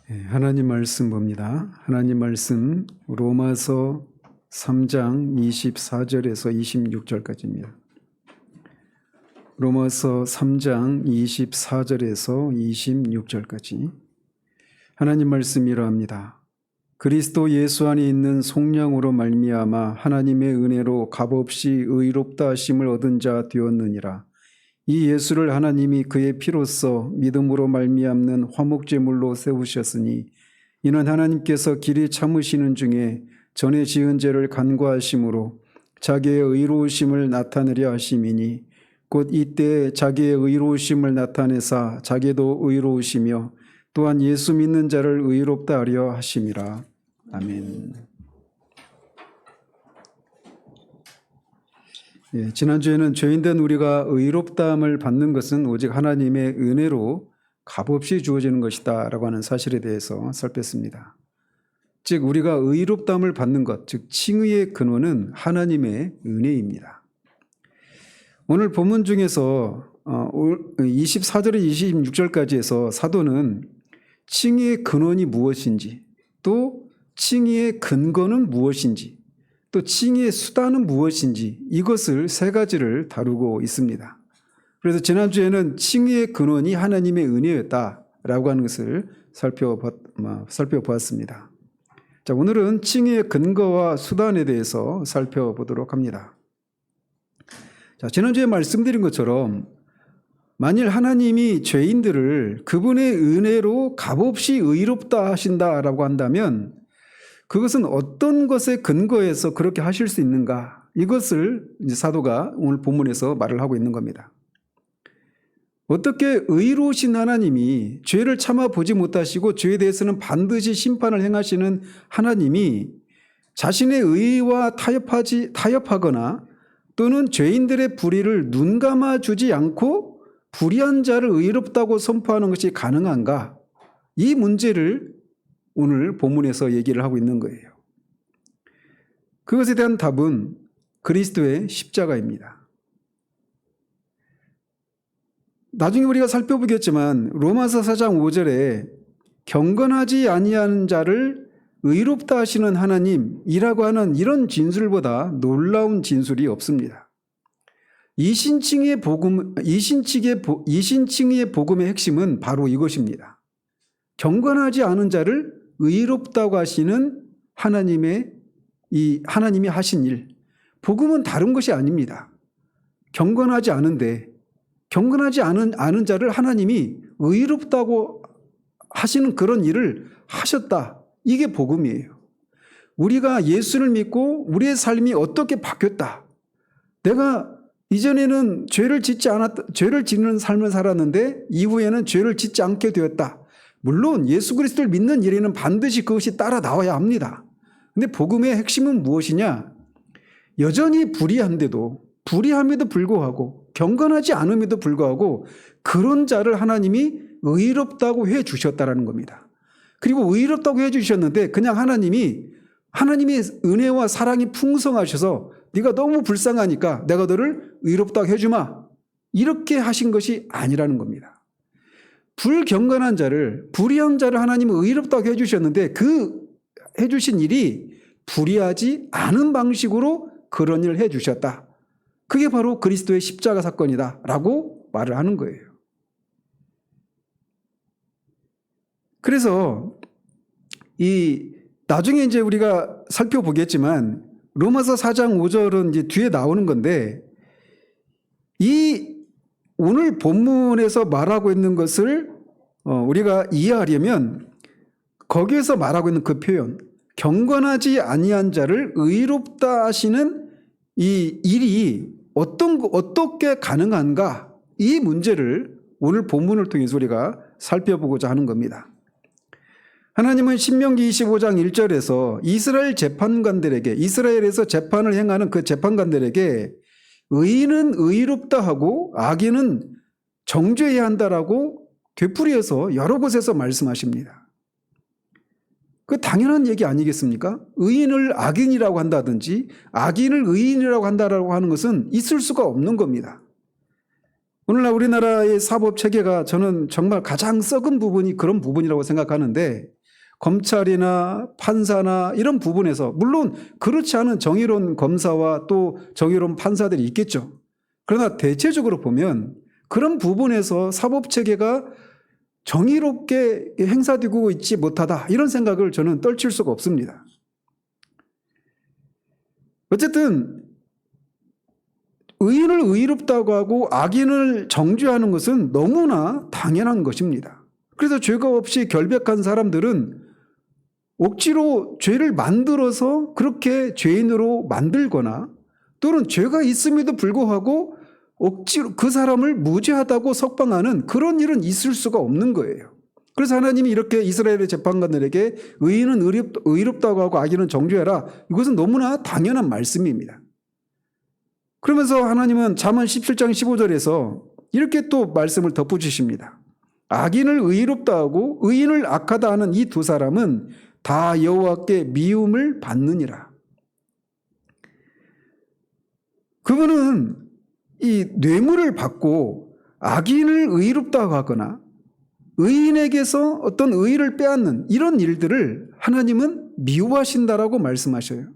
하나님 말씀 봅니다. 하나님 말씀 로마서 3장 24절에서 26절까지입니다. 로마서 3장 24절에서 26절까지 하나님 말씀 이러합니다. 그리스도 예수 안에 있는 속량으로 말미암아 하나님의 은혜로 값없이 의롭다 하심을 얻은 자 되었느니라. 이 예수를 하나님이 그의 피로써 믿음으로 말미암는 화목제물로 세우셨으니 이는 하나님께서 길이 참으시는 중에 전에 지은 죄를 간과하심으로 자기의 의로우심을 나타내려 하심이니 곧 이때에 자기의 의로우심을 나타내사 자기도 의로우시며 또한 예수 믿는 자를 의롭다 하려 하심이라. 아멘. 지난주에는 죄인된 우리가 의롭다함을 받는 것은 오직 하나님의 은혜로 값없이 주어지는 것이다 라고 하는 사실에 대해서 살폈습니다. 즉 우리가 의롭다함을 받는 것, 즉 칭의의 근원은 하나님의 은혜입니다. 오늘 본문 중에서 24절에 26절까지에서 사도는 칭의의 근원이 무엇인지, 또 칭의의 근거는 무엇인지, 또 칭의의 수단은 무엇인지 이것을 세 가지를 다루고 있습니다. 그래서 지난주에는 칭의의 근원이 하나님의 은혜였다라고 하는 것을 살펴보았습니다. 자, 오늘은 칭의의 근거와 수단에 대해서 살펴보도록 합니다. 자, 지난주에 말씀드린 것처럼 만일 하나님이 죄인들을 그분의 은혜로 값없이 의롭다 하신다라고 한다면 그것은 어떤 것에 근거해서 그렇게 하실 수 있는가? 이것을 이제 사도가 오늘 본문에서 말을 하고 있는 겁니다. 어떻게 의로우신 하나님이 죄를 참아 보지 못하시고 죄에 대해서는 반드시 심판을 행하시는 하나님이 자신의 의와 타협하거나 또는 죄인들의 불의를 눈감아 주지 않고 불의한 자를 의롭다고 선포하는 것이 가능한가? 이 문제를 오늘 본문에서 얘기를 하고 있는 거예요. 그것에 대한 답은 그리스도의 십자가입니다. 나중에 우리가 살펴보겠지만 로마서 4장 5절에 경건하지 아니하는 자를 의롭다 하시는 하나님이라고 하는 이런 진술보다 놀라운 진술이 없습니다. 이신칭의 복음의 핵심은 바로 이것입니다. 경건하지 않은 자를 의롭다고 하시는 하나님이 하신 일. 복음은 다른 것이 아닙니다. 경건하지 않은데 경건하지 않은 자를 하나님이 의롭다고 하시는 그런 일을 하셨다. 이게 복음이에요. 우리가 예수를 믿고 우리의 삶이 어떻게 바뀌었다. 내가 이전에는 죄를 짓는 삶을 살았는데 이후에는 죄를 짓지 않게 되었다. 물론 예수 그리스도를 믿는 일에는 반드시 그것이 따라 나와야 합니다. 근데 복음의 핵심은 무엇이냐? 여전히 불의함에도 불구하고 경건하지 않음에도 불구하고 그런 자를 하나님이 의롭다고 해 주셨다라는 겁니다. 그리고 의롭다고 해 주셨는데 그냥 하나님의 은혜와 사랑이 풍성하셔서 네가 너무 불쌍하니까 내가 너를 의롭다고 해주마. 이렇게 하신 것이 아니라는 겁니다. 불경건한 자를, 불의한 자를 하나님은 의롭다고 해주셨는데 그 해주신 일이 불의하지 않은 방식으로 그런 일을 해주셨다. 그게 바로 그리스도의 십자가 사건이다 라고 말을 하는 거예요. 그래서 나중에 이제 우리가 살펴보겠지만 로마서 4장 5절은 이제 뒤에 나오는 건데 오늘 본문에서 말하고 있는 것을 우리가 이해하려면 거기에서 말하고 있는 그 표현, 경건하지 아니한 자를 의롭다 하시는 이 일이 어떻게 가능한가? 이 문제를 오늘 본문을 통해서 우리가 살펴보고자 하는 겁니다. 하나님은 신명기 25장 1절에서 이스라엘에서 재판을 행하는 그 재판관들에게 의인은 의롭다 하고 악인은 정죄해야 한다라고 되풀이해서 여러 곳에서 말씀하십니다. 그 당연한 얘기 아니겠습니까? 의인을 악인이라고 한다든지 악인을 의인이라고 한다라고 하는 것은 있을 수가 없는 겁니다. 오늘날 우리나라의 사법 체계가 저는 정말 가장 썩은 부분이 그런 부분이라고 생각하는데 검찰이나 판사나 이런 부분에서 물론 그렇지 않은 정의로운 검사와 또 정의로운 판사들이 있겠죠. 그러나 대체적으로 보면 그런 부분에서 사법체계가 정의롭게 행사되고 있지 못하다 이런 생각을 저는 떨칠 수가 없습니다. 어쨌든 의인을 의롭다고 하고 악인을 정죄하는 것은 너무나 당연한 것입니다. 그래서 죄가 없이 결백한 사람들은 억지로 죄를 만들어서 그렇게 죄인으로 만들거나 또는 죄가 있음에도 불구하고 억지로 그 사람을 무죄하다고 석방하는 그런 일은 있을 수가 없는 거예요. 그래서 하나님이 이렇게 이스라엘의 재판관들에게 의인은 의롭다고 하고 악인은 정죄해라. 이것은 너무나 당연한 말씀입니다. 그러면서 하나님은 잠언 17장 15절에서 이렇게 또 말씀을 덧붙이십니다. 악인을 의롭다 하고 의인을 악하다 하는 이 두 사람은 다 여호와께 미움을 받느니라. 그분은 이 뇌물을 받고 악인을 의롭다고 하거나 의인에게서 어떤 의의를 빼앗는 이런 일들을 하나님은 미워하신다라고 말씀하셔요.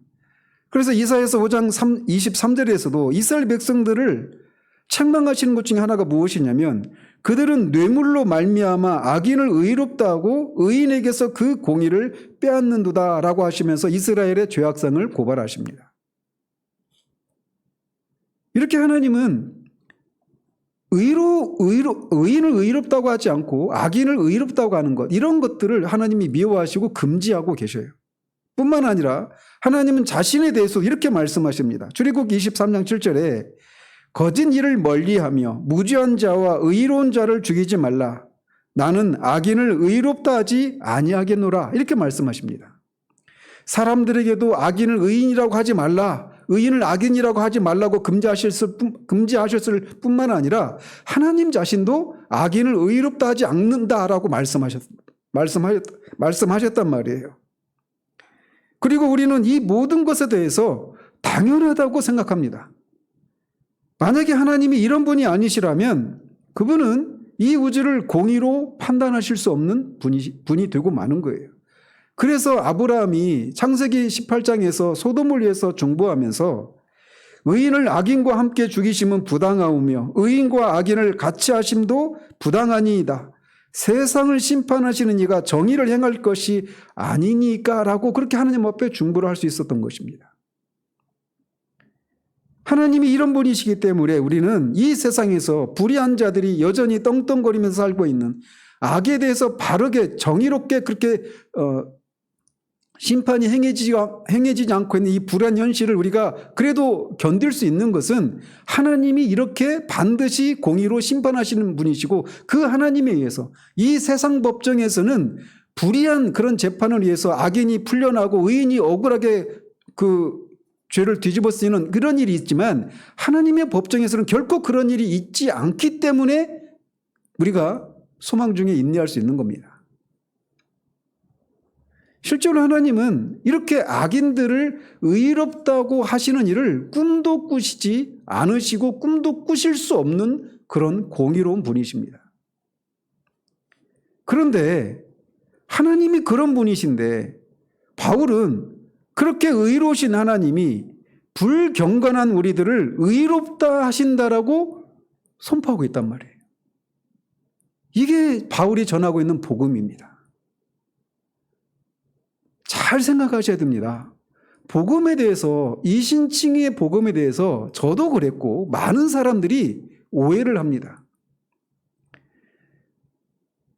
그래서 이사야서 5장 23절에서도 이스라엘 백성들을 책망하시는 것 중에 하나가 무엇이냐면 그들은 뇌물로 말미암아 악인을 의롭다 하고 의인에게서 그 공의를 빼앗는도다라고 하시면서 이스라엘의 죄악성을 고발하십니다. 이렇게 하나님은 의인을 의롭다고 하지 않고 악인을 의롭다고 하는 것 이런 것들을 하나님이 미워하시고 금지하고 계셔요. 뿐만 아니라 하나님은 자신에 대해서 이렇게 말씀하십니다. 출애굽 23장 7절에 거짓 일을 멀리하며 무죄한 자와 의로운 자를 죽이지 말라. 나는 악인을 의롭다 하지 아니하겠노라. 이렇게 말씀하십니다. 사람들에게도 악인을 의인이라고 하지 말라. 의인을 악인이라고 하지 말라고 금지하셨을 뿐만 아니라 하나님 자신도 악인을 의롭다 하지 않는다라고 말씀하셨단 말이에요. 그리고 우리는 이 모든 것에 대해서 당연하다고 생각합니다. 만약에 하나님이 이런 분이 아니시라면 그분은 이 우주를 공의로 판단하실 수 없는 분이 되고 마는 거예요. 그래서 아브라함이 창세기 18장에서 소돔을 위해서 중보하면서 의인을 악인과 함께 죽이심은 부당하오며 의인과 악인을 같이 하심도 부당하니이다. 세상을 심판하시는 이가 정의를 행할 것이 아니니까 라고 그렇게 하나님 앞에 중보를 할 수 있었던 것입니다. 하나님이 이런 분이시기 때문에 우리는 이 세상에서 불의한 자들이 여전히 떵떵거리면서 살고 있는 악에 대해서 바르게 정의롭게 그렇게 심판이 행해지지 않고 있는 이 불의한 현실을 우리가 그래도 견딜 수 있는 것은 하나님이 이렇게 반드시 공의로 심판하시는 분이시고 그 하나님에 의해서 이 세상 법정에서는 불의한 그런 재판을 위해서 악인이 풀려나고 의인이 억울하게 그 죄를 뒤집어 쓰이는 그런 일이 있지만 하나님의 법정에서는 결코 그런 일이 있지 않기 때문에 우리가 소망 중에 인내할 수 있는 겁니다. 실제로 하나님은 이렇게 악인들을 의롭다고 하시는 일을 꿈도 꾸시지 않으시고 꿈도 꾸실 수 없는 그런 공의로운 분이십니다. 그런데 하나님이 그런 분이신데 바울은 그렇게 의로우신 하나님이 불경건한 우리들을 의롭다 하신다라고 선포하고 있단 말이에요. 이게 바울이 전하고 있는 복음입니다. 잘 생각하셔야 됩니다. 복음에 대해서 이신칭의의 복음에 대해서 저도 그랬고 많은 사람들이 오해를 합니다.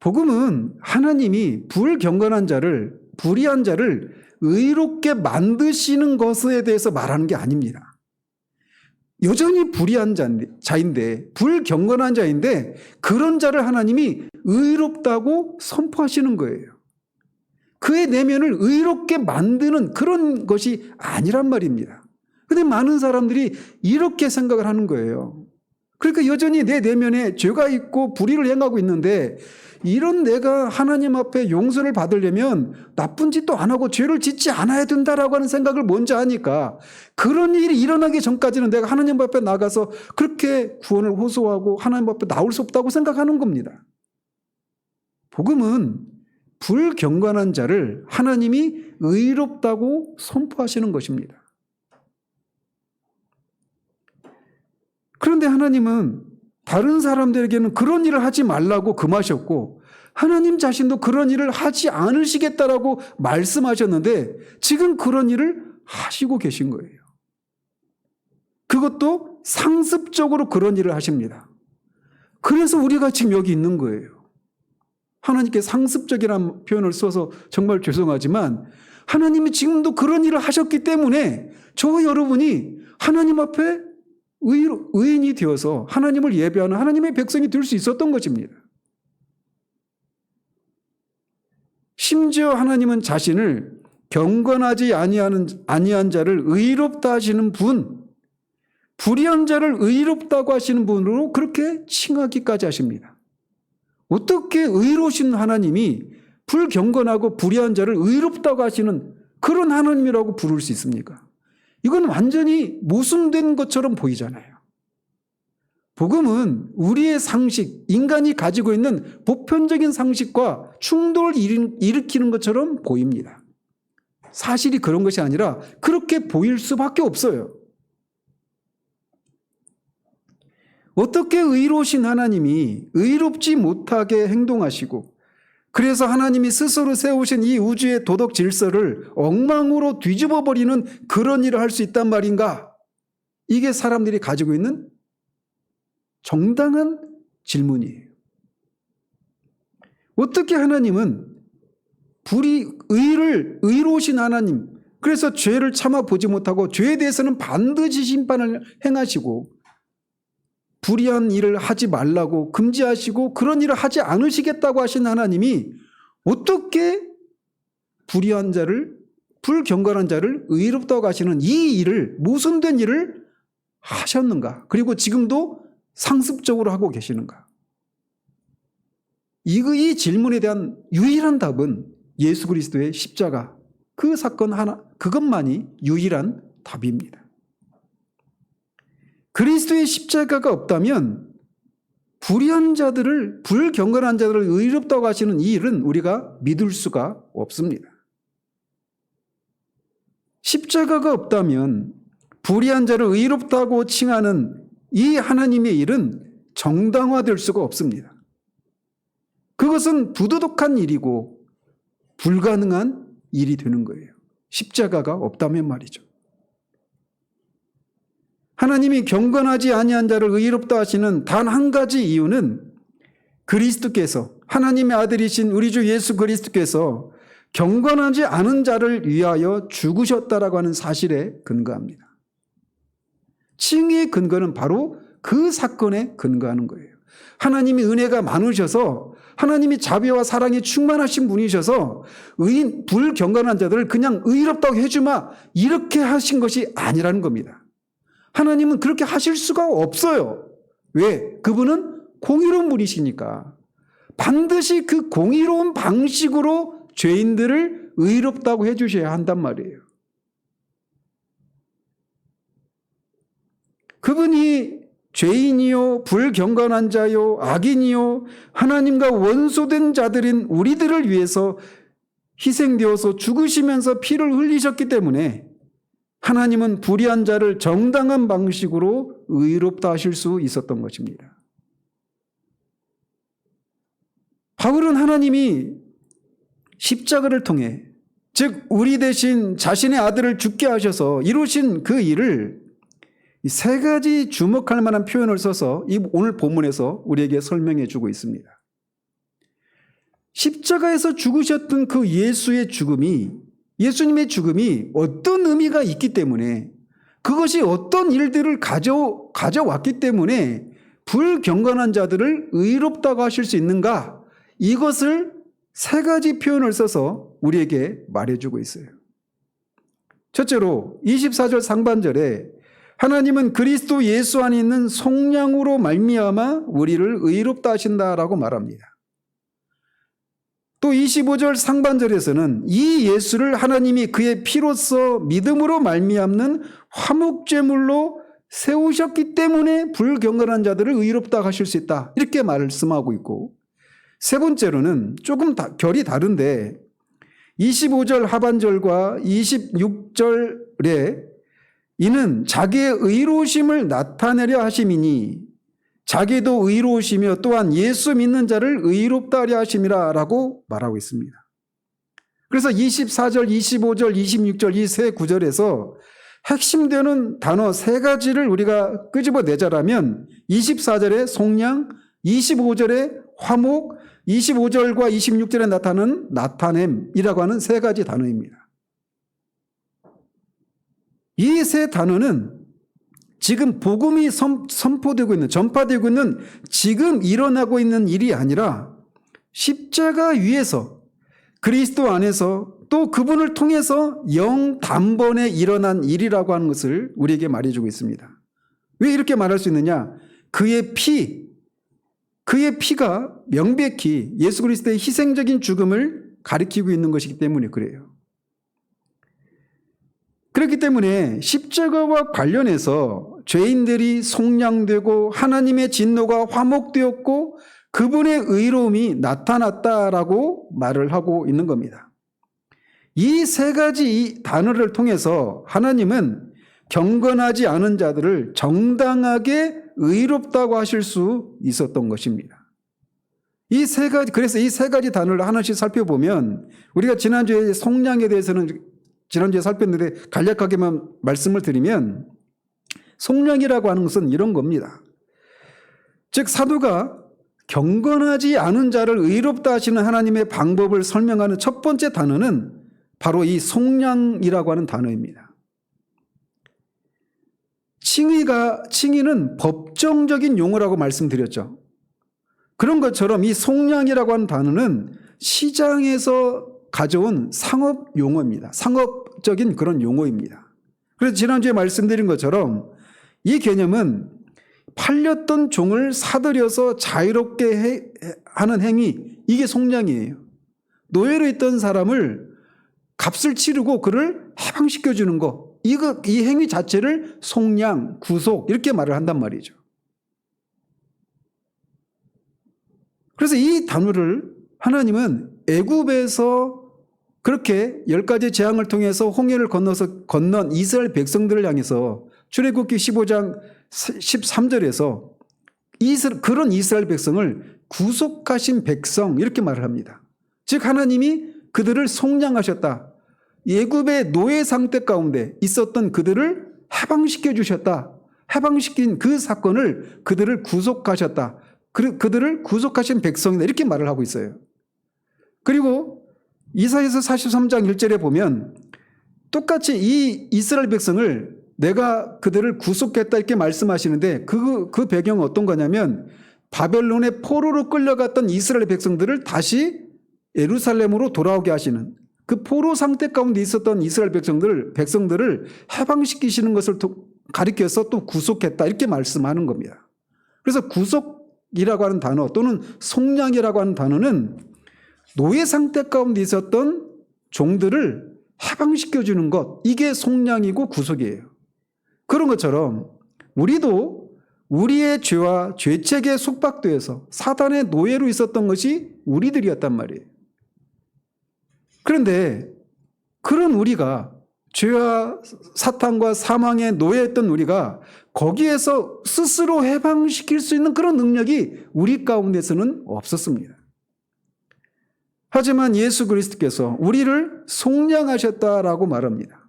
복음은 하나님이 불경건한 자를 불의한 자를 의롭게 만드시는 것에 대해서 말하는 게 아닙니다. 여전히 불의한 자인데 불경건한 자인데 그런 자를 하나님이 의롭다고 선포하시는 거예요. 그의 내면을 의롭게 만드는 그런 것이 아니란 말입니다. 그런데 많은 사람들이 이렇게 생각을 하는 거예요. 그러니까 여전히 내 내면에 죄가 있고 불의를 행하고 있는데 이런 내가 하나님 앞에 용서를 받으려면 나쁜 짓도 안 하고 죄를 짓지 않아야 된다라고 하는 생각을 먼저 하니까 그런 일이 일어나기 전까지는 내가 하나님 앞에 나가서 그렇게 구원을 호소하고 하나님 앞에 나올 수 없다고 생각하는 겁니다. 복음은 불경건한 자를 하나님이 의롭다고 선포하시는 것입니다. 그런데 하나님은 다른 사람들에게는 그런 일을 하지 말라고 금하셨고 하나님 자신도 그런 일을 하지 않으시겠다라고 말씀하셨는데 지금 그런 일을 하시고 계신 거예요. 그것도 상습적으로 그런 일을 하십니다. 그래서 우리가 지금 여기 있는 거예요. 하나님께 상습적이라는 표현을 써서 정말 죄송하지만 하나님이 지금도 그런 일을 하셨기 때문에 저와 여러분이 하나님 앞에 의인이 되어서 하나님을 예배하는 하나님의 백성이 될 수 있었던 것입니다. 심지어 하나님은 자신을 경건하지 아니한 자를 의롭다 하시는 분, 불의한 자를 의롭다고 하시는 분으로 그렇게 칭하기까지 하십니다. 어떻게 의로우신 하나님이 불경건하고 불의한 자를 의롭다고 하시는 그런 하나님이라고 부를 수 있습니까? 이건 완전히 모순된 것처럼 보이잖아요. 복음은 우리의 상식, 인간이 가지고 있는 보편적인 상식과 충돌을 일으키는 것처럼 보입니다. 사실이 그런 것이 아니라 그렇게 보일 수밖에 없어요. 어떻게 의로우신 하나님이 의롭지 못하게 행동하시고 그래서 하나님이 스스로 세우신 이 우주의 도덕 질서를 엉망으로 뒤집어버리는 그런 일을 할 수 있단 말인가? 이게 사람들이 가지고 있는 정당한 질문이에요. 어떻게 하나님은 의로우신 하나님, 그래서 죄를 참아보지 못하고 죄에 대해서는 반드시 심판을 행하시고 불의한 일을 하지 말라고 금지하시고 그런 일을 하지 않으시겠다고 하신 하나님이 어떻게 불의한 자를, 불경건한 자를 의롭다고 하시는 이 일을, 모순된 일을 하셨는가? 그리고 지금도 상습적으로 하고 계시는가? 이 질문에 대한 유일한 답은 예수 그리스도의 십자가, 그 사건 하나, 그것만이 유일한 답입니다. 그리스도의 십자가가 없다면 불의한 자들을, 불경건한 자들을 의롭다고 하시는 이 일은 우리가 믿을 수가 없습니다. 십자가가 없다면 불의한 자를 의롭다고 칭하는 이 하나님의 일은 정당화될 수가 없습니다. 그것은 부도덕한 일이고 불가능한 일이 되는 거예요. 십자가가 없다면 말이죠. 하나님이 경건하지 아니한 자를 의롭다 하시는 단 한 가지 이유는 그리스도께서, 하나님의 아들이신 우리 주 예수 그리스도께서 경건하지 않은 자를 위하여 죽으셨다라고 하는 사실에 근거합니다. 칭의의 근거는 바로 그 사건에 근거하는 거예요. 하나님이 은혜가 많으셔서, 하나님이 자비와 사랑이 충만하신 분이셔서 불경건한 자들을 그냥 의롭다고 해주마, 이렇게 하신 것이 아니라는 겁니다. 하나님은 그렇게 하실 수가 없어요. 왜? 그분은 공의로운 분이시니까. 반드시 그 공의로운 방식으로 죄인들을 의롭다고 해주셔야 한단 말이에요. 그분이 죄인이요, 불경건한 자요, 악인이요, 하나님과 원수된 자들인 우리들을 위해서 희생되어서 죽으시면서 피를 흘리셨기 때문에 하나님은 불의한 자를 정당한 방식으로 의롭다 하실 수 있었던 것입니다. 바울은 하나님이 십자가를 통해, 즉 우리 대신 자신의 아들을 죽게 하셔서 이루신 그 일을 세 가지 주목할 만한 표현을 써서 이 오늘 본문에서 우리에게 설명해 주고 있습니다. 십자가에서 죽으셨던 그 예수님의 죽음이 어떤 의미가 있기 때문에, 그것이 어떤 일들을 가져왔기 때문에 불경건한 자들을 의롭다고 하실 수 있는가, 이것을 세 가지 표현을 써서 우리에게 말해주고 있어요. 첫째로 24절 상반절에 하나님은 그리스도 예수 안에 있는 속량으로 말미암아 우리를 의롭다 하신다라고 말합니다. 또 25절 상반절에서는 이 예수를 하나님이 그의 피로써 믿음으로 말미암는 화목제물로 세우셨기 때문에 불경건한 자들을 의롭다 하실 수 있다, 이렇게 말씀하고 있고, 세 번째로는 조금 결이 다른데 25절 하반절과 26절에 이는 자기의 의로우심을 나타내려 하심이니 자기도 의로우시며 또한 예수 믿는 자를 의롭다 하려 하심이라 라고 말하고 있습니다. 그래서 24절, 25절, 26절 이 세 구절에서 핵심되는 단어 세 가지를 우리가 끄집어내자라면 24절에 속량, 25절에 화목, 25절과 26절에 나타나는 나타냄이라고 하는 세 가지 단어입니다. 이 세 단어는 지금 복음이 선포되고 있는, 전파되고 있는 지금 일어나고 있는 일이 아니라 십자가 위에서 그리스도 안에서 또 그분을 통해서 영단번에 일어난 일이라고 하는 것을 우리에게 말해주고 있습니다. 왜 이렇게 말할 수 있느냐? 그의 피가 명백히 예수 그리스도의 희생적인 죽음을 가리키고 있는 것이기 때문에 그래요. 그렇기 때문에 십자가와 관련해서 죄인들이 속량되고 하나님의 진노가 화목되었고 그분의 의로움이 나타났다라고 말을 하고 있는 겁니다. 이 세 가지 단어를 통해서 하나님은 경건하지 않은 자들을 정당하게 의롭다고 하실 수 있었던 것입니다. 그래서 이 세 가지 단어를 하나씩 살펴보면 우리가 지난주에 속량에 대해서는 지난주에 살폈는데 간략하게만 말씀을 드리면 속량이라고 하는 것은 이런 겁니다. 즉 사도가 경건하지 않은 자를 의롭다 하시는 하나님의 방법을 설명하는 첫 번째 단어는 바로 이 속량이라고 하는 단어입니다. 칭의는 법정적인 용어라고 말씀드렸죠. 그런 것처럼 이 속량이라고 하는 단어는 시장에서 가져온 상업 용어입니다. 상업적인 그런 용어입니다. 그래서 지난주에 말씀드린 것처럼 이 개념은 팔렸던 종을 사들여서 자유롭게 하는 행위, 이게 속량이에요. 노예로 있던 사람을 값을 치르고 그를 해방시켜주는 거, 이 행위 자체를 속량, 구속 이렇게 말을 한단 말이죠. 그래서 이 단어를 하나님은 애굽에서 그렇게 10가지 재앙을 통해서 홍해를 건넌 이스라엘 백성들을 향해서 출애굽기 15장 13절에서 그런 이스라엘 백성을 구속하신 백성 이렇게 말을 합니다. 즉 하나님이 그들을 속량하셨다. 애굽의 노예 상태 가운데 있었던 그들을 해방시켜 주셨다. 해방시킨 그 사건을 그들을 구속하셨다. 그들을 구속하신 백성이다. 이렇게 말을 하고 있어요. 그리고 이사야서 43장 1절에 보면 똑같이 이 이스라엘 백성을 내가 그들을 구속했다 이렇게 말씀하시는데 그 배경은 어떤 거냐면 바벨론의 포로로 끌려갔던 이스라엘 백성들을 다시 예루살렘으로 돌아오게 하시는 그 포로 상태 가운데 있었던 이스라엘 백성들을 해방시키시는 것을 가리켜서 또 구속했다 이렇게 말씀하는 겁니다. 그래서 구속이라고 하는 단어 또는 속량이라고 하는 단어는 노예 상태 가운데 있었던 종들을 해방시켜주는 것, 이게 속량이고 구속이에요. 그런 것처럼 우리도 우리의 죄와 죄책에 속박되어서 사단의 노예로 있었던 것이 우리들이었단 말이에요. 그런데 그런 우리가 죄와 사탄과 사망의 노예였던 우리가 거기에서 스스로 해방시킬 수 있는 그런 능력이 우리 가운데서는 없었습니다. 하지만 예수 그리스도께서 우리를 속량하셨다라고 말합니다.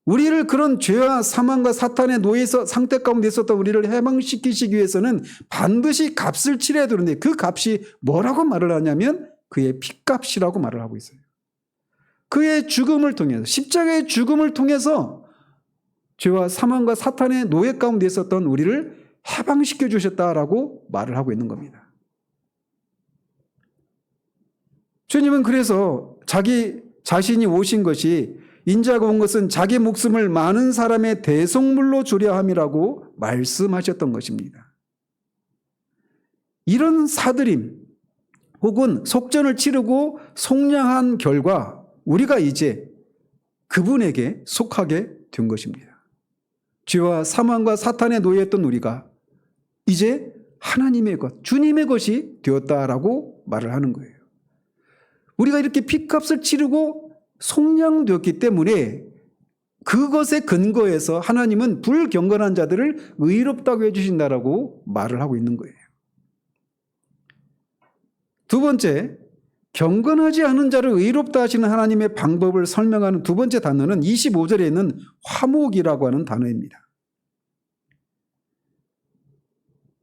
우리를 그런 죄와 사망과 사탄의 노예에서 상태 가운데 있었던 우리를 해방시키시기 위해서는 반드시 값을 치러야 되는데 그 값이 뭐라고 말을 하냐면 그의 피값이라고 말을 하고 있어요. 그의 죽음을 통해서 십자가의 죽음을 통해서 죄와 사망과 사탄의 노예 가운데 있었던 우리를 해방시켜 주셨다라고 말을 하고 있는 겁니다. 주님은 그래서 자기 자신이 오신 것이 인자가 온 것은 자기 목숨을 많은 사람의 대속물로 주려 함이라고 말씀하셨던 것입니다. 이런 사들임 혹은 속전을 치르고 속량한 결과 우리가 이제 그분에게 속하게 된 것입니다. 죄와 사망과 사탄의 노예였던 우리가 이제 하나님의 것, 주님의 것이 되었다라고 말을 하는 거예요. 우리가 이렇게 피값을 치르고 속량되었기 때문에 그것에 근거해서 하나님은 불경건한 자들을 의롭다고 해주신다라고 말을 하고 있는 거예요. 두 번째, 경건하지 않은 자를 의롭다 하시는 하나님의 방법을 설명하는 두 번째 단어는 25절에 있는 화목이라고 하는 단어입니다.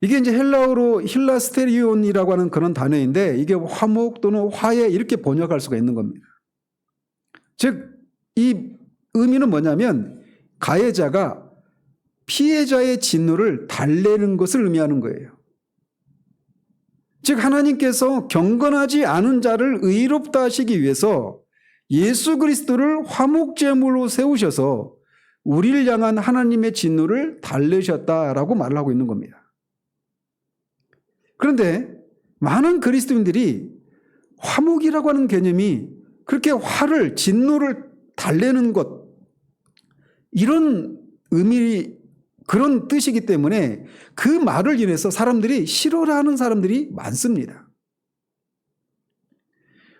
이게 이제 헬라어로 힐라스테리온이라고 하는 그런 단어인데 이게 화목 또는 화해 이렇게 번역할 수가 있는 겁니다. 즉, 이 의미는 뭐냐면 가해자가 피해자의 진노를 달래는 것을 의미하는 거예요. 즉, 하나님께서 경건하지 않은 자를 의롭다 하시기 위해서 예수 그리스도를 화목제물로 세우셔서 우리를 향한 하나님의 진노를 달래셨다라고 말을 하고 있는 겁니다. 그런데 많은 그리스도인들이 화목이라고 하는 개념이 그렇게 화를, 진노를 달래는 것, 이런 의미, 그런 뜻이기 때문에 그 말을 인해서 사람들이 싫어를 하는 사람들이 많습니다.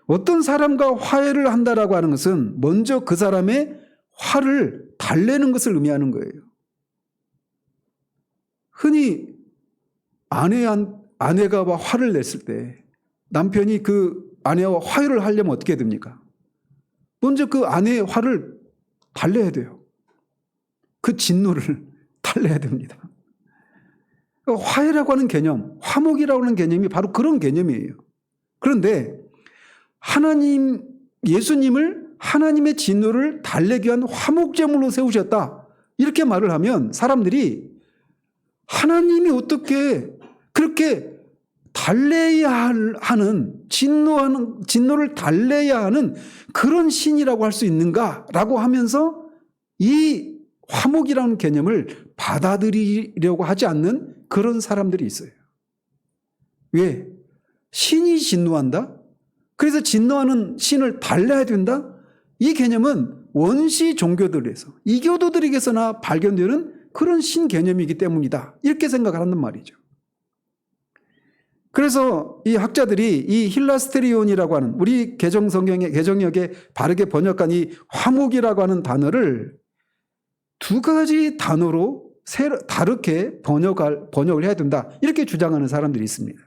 어떤 사람과 화해를 한다라고 하는 것은 먼저 그 사람의 화를 달래는 것을 의미하는 거예요. 흔히 아내가 화를 냈을 때 남편이 그 아내와 화해를 하려면 어떻게 됩니까? 먼저 그 아내의 화를 달래야 돼요. 그 진노를 달래야 됩니다. 화해라고 하는 개념, 화목이라고 하는 개념이 바로 그런 개념이에요. 그런데 예수님을 하나님의 진노를 달래기 위한 화목제물로 세우셨다, 이렇게 말을 하면 사람들이 하나님이 어떻게 그렇게 달래야 하는, 진노를 달래야 하는 그런 신이라고 할 수 있는가라고 하면서 이 화목이라는 개념을 받아들이려고 하지 않는 그런 사람들이 있어요. 왜? 신이 진노한다? 그래서 진노하는 신을 달래야 된다? 이 개념은 원시 종교들에서, 이교도들에게서나 발견되는 그런 신 개념이기 때문이다, 이렇게 생각을 한단 말이죠. 그래서 이 학자들이 이 힐라스테리온이라고 하는, 우리 개정역에 바르게 번역한 이 화목이라고 하는 단어를 두 가지 단어로 다르게 번역을 해야 된다, 이렇게 주장하는 사람들이 있습니다.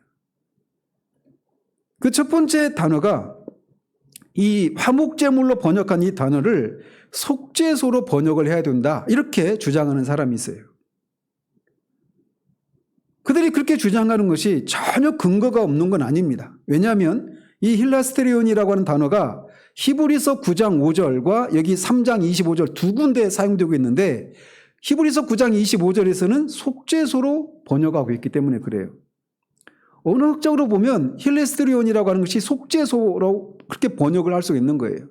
그 첫 번째 단어가, 이 화목제물로 번역한 이 단어를 속죄소로 번역을 해야 된다, 이렇게 주장하는 사람이 있어요. 그들이 그렇게 주장하는 것이 전혀 근거가 없는 건 아닙니다. 왜냐하면 이 힐라스테리온이라고 하는 단어가 히브리서 9장 5절과 여기 3장 25절 두 군데에 사용되고 있는데, 히브리서 9장 25절에서는 속죄소로 번역하고 있기 때문에 그래요. 언어학적으로 보면 힐라스테리온이라고 하는 것이 속죄소로 그렇게 번역을 할 수 있는 거예요.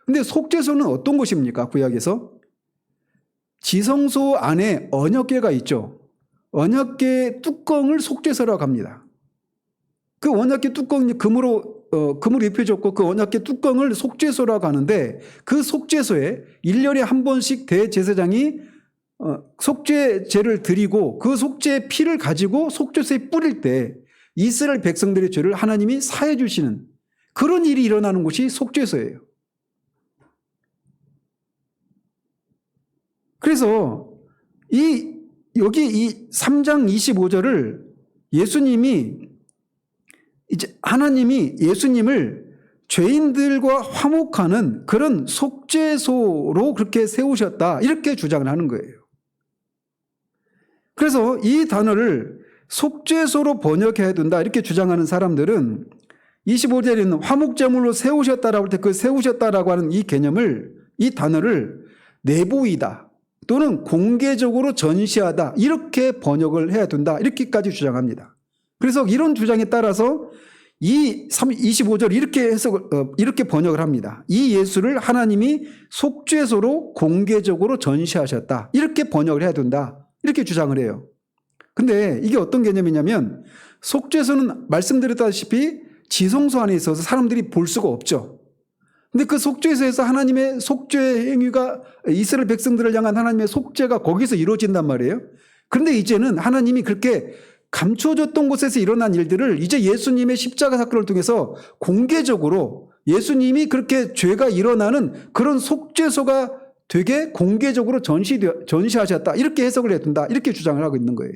근데 속죄소는 어떤 것입니까? 구약에서 지성소 안에 언약궤가 있죠. 언약궤 뚜껑을 속죄소라고 합니다. 그 언약궤 뚜껑이 금으로 입혀졌고 그 언약궤 뚜껑을 속죄소라고 하는데, 그 속죄소에 1년에 한 번씩 대제사장이 속죄제를 드리고 그 속죄 피를 가지고 속죄소에 뿌릴 때 이스라엘 백성들의 죄를 하나님이 사해 주시는 그런 일이 일어나는 곳이 속죄소예요. 그래서 여기 이 3장 25절을 하나님이 예수님을 죄인들과 화목하는 그런 속죄소로 그렇게 세우셨다, 이렇게 주장을 하는 거예요. 그래서 이 단어를 속죄소로 번역해야 된다, 이렇게 주장하는 사람들은 25절에 있는 화목제물로 세우셨다라고 할 때 그 세우셨다라고 하는 이 개념을, 이 단어를 내보이다 또는 공개적으로 전시하다, 이렇게 번역을 해야 된다, 이렇게까지 주장합니다. 그래서 이런 주장에 따라서 이 25절 이렇게 번역을 합니다. 이 예수를 하나님이 속죄소로 공개적으로 전시하셨다, 이렇게 번역을 해야 된다, 이렇게 주장을 해요. 근데 이게 어떤 개념이냐면, 속죄소는 말씀드렸다시피 지성소 안에 있어서 사람들이 볼 수가 없죠. 근데 그 속죄소에서 하나님의 속죄 행위가, 이스라엘 백성들을 향한 하나님의 속죄가 거기서 이루어진단 말이에요. 그런데 이제는 하나님이 그렇게 감춰졌던 곳에서 일어난 일들을 이제 예수님의 십자가 사건을 통해서 공개적으로 예수님이 그렇게 죄가 일어나는 그런 속죄소가 되게 공개적으로 전시하셨다. 이렇게 해석을 해야 된다. 이렇게 주장을 하고 있는 거예요.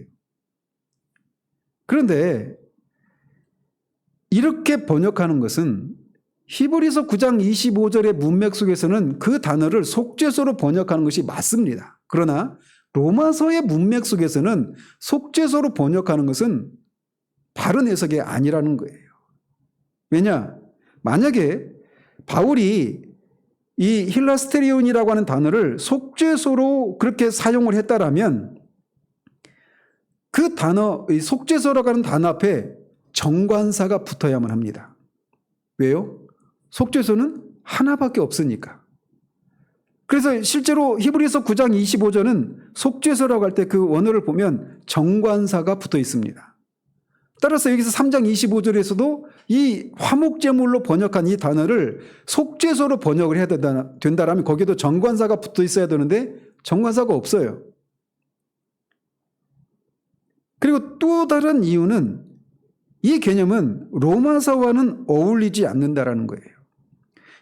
그런데 이렇게 번역하는 것은 히브리서 9장 25절의 문맥 속에서는 그 단어를 속죄소로 번역하는 것이 맞습니다. 그러나 로마서의 문맥 속에서는 속죄소로 번역하는 것은 바른 해석이 아니라는 거예요. 왜냐? 만약에 바울이 이 힐라스테리온이라고 하는 단어를 속죄소로 그렇게 사용을 했다라면 그 단어, 이 속죄소라고 하는 단어 앞에 정관사가 붙어야만 합니다. 왜요? 속죄소는 하나밖에 없으니까. 그래서 실제로 히브리서 9장 25절은 속죄소라고 할 때 그 원어를 보면 정관사가 붙어 있습니다. 따라서 여기서 3장 25절에서도 이 화목제물로 번역한 이 단어를 속죄소로 번역을 해야 된다라면 거기도 정관사가 붙어 있어야 되는데 정관사가 없어요. 그리고 또 다른 이유는 이 개념은 로마서와는 어울리지 않는다라는 거예요.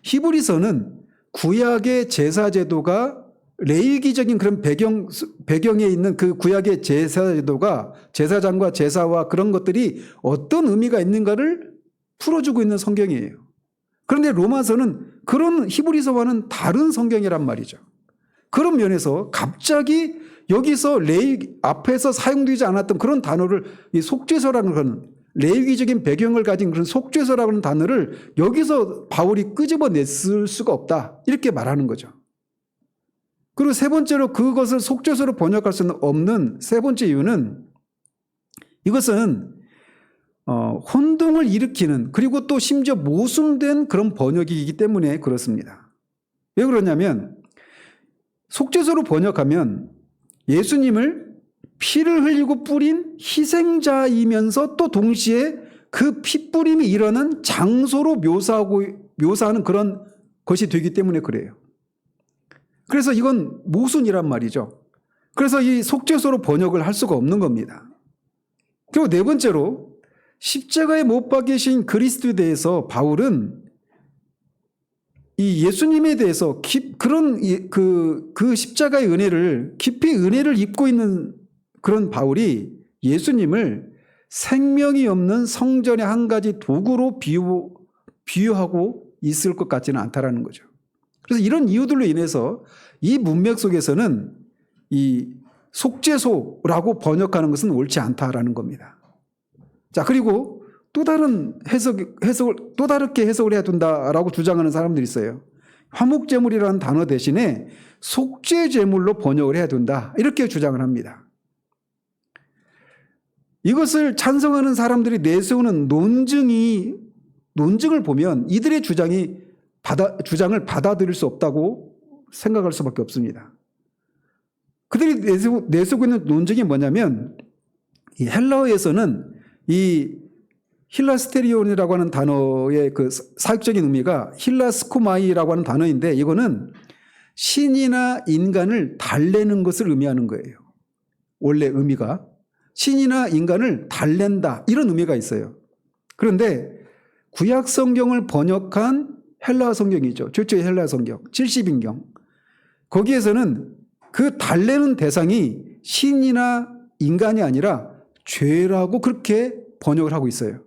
히브리서는 구약의 제사제도가 레위기적인 그런 배경에 있는 그 구약의 제사제도가 제사장과 제사와 그런 것들이 어떤 의미가 있는가를 풀어주고 있는 성경이에요. 그런데 로마서는 그런 히브리서와는 다른 성경이란 말이죠. 그런 면에서 갑자기 여기서 앞에서 사용되지 않았던 그런 단어를 이 속죄소라는 그런 레위기적인 배경을 가진 그런 속죄소라는 단어를 여기서 바울이 끄집어냈을 수가 없다. 이렇게 말하는 거죠. 그리고 세 번째로 그것을 속죄소로 번역할 수는 없는 세 번째 이유는 이것은 혼동을 일으키는 그리고 또 심지어 모순된 그런 번역이기 때문에 그렇습니다. 왜 그러냐면 속죄소로 번역하면 예수님을 피를 흘리고 뿌린 희생자이면서 또 동시에 그 피뿌림이 일어난 장소로 묘사하는 그런 것이 되기 때문에 그래요. 그래서 이건 모순이란 말이죠. 그래서 이 속죄소로 번역을 할 수가 없는 겁니다. 그리고 네 번째로 십자가에 못 박히신 그리스도에 대해서 바울은 이 예수님에 대해서 그런 그 십자가의 은혜를 깊이 은혜를 입고 있는 그런 바울이 예수님을 생명이 없는 성전의 한 가지 도구로 비유하고 있을 것 같지는 않다라는 거죠. 그래서 이런 이유들로 인해서 이 문맥 속에서는 이 속죄소라고 번역하는 것은 옳지 않다라는 겁니다. 자, 그리고 또 다른 또 다르게 해석을 해야 된다라고 주장하는 사람들이 있어요. 화목제물이라는 단어 대신에 속죄제물로 번역을 해야 된다. 이렇게 주장을 합니다. 이것을 찬성하는 사람들이 내세우는 논증을 보면 이들의 주장을 받아들일 수 없다고 생각할 수밖에 없습니다. 그들이 내세우고 있는 논증이 뭐냐면 이 헬라어에서는 이 힐라스테리온이라고 하는 단어의 그 사역적인 의미가 힐라스코마이라고 하는 단어인데 이거는 신이나 인간을 달래는 것을 의미하는 거예요. 원래 의미가 신이나 인간을 달랜다 이런 의미가 있어요. 그런데 구약 성경을 번역한 헬라 성경이죠. 최초의 헬라 성경 70인경 거기에서는 그 달래는 대상이 신이나 인간이 아니라 죄라고 그렇게 번역을 하고 있어요.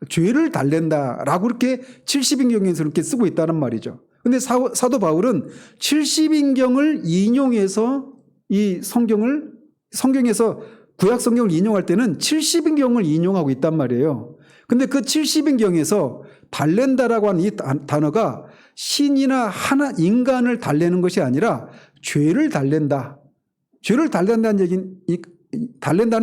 죄를 달랜다라고 그렇게 70인경에서 그렇게 쓰고 있다는 말이죠. 그런데 사도 바울은 70인경을 인용해서 이 성경에서 구약 성경을 인용할 때는 70인경을 인용하고 있단 말이에요. 근데 그 70인경에서 달랜다라고 하는 이 단어가 신이나 인간을 달래는 것이 아니라 죄를 달랜다. 죄를 달랜다는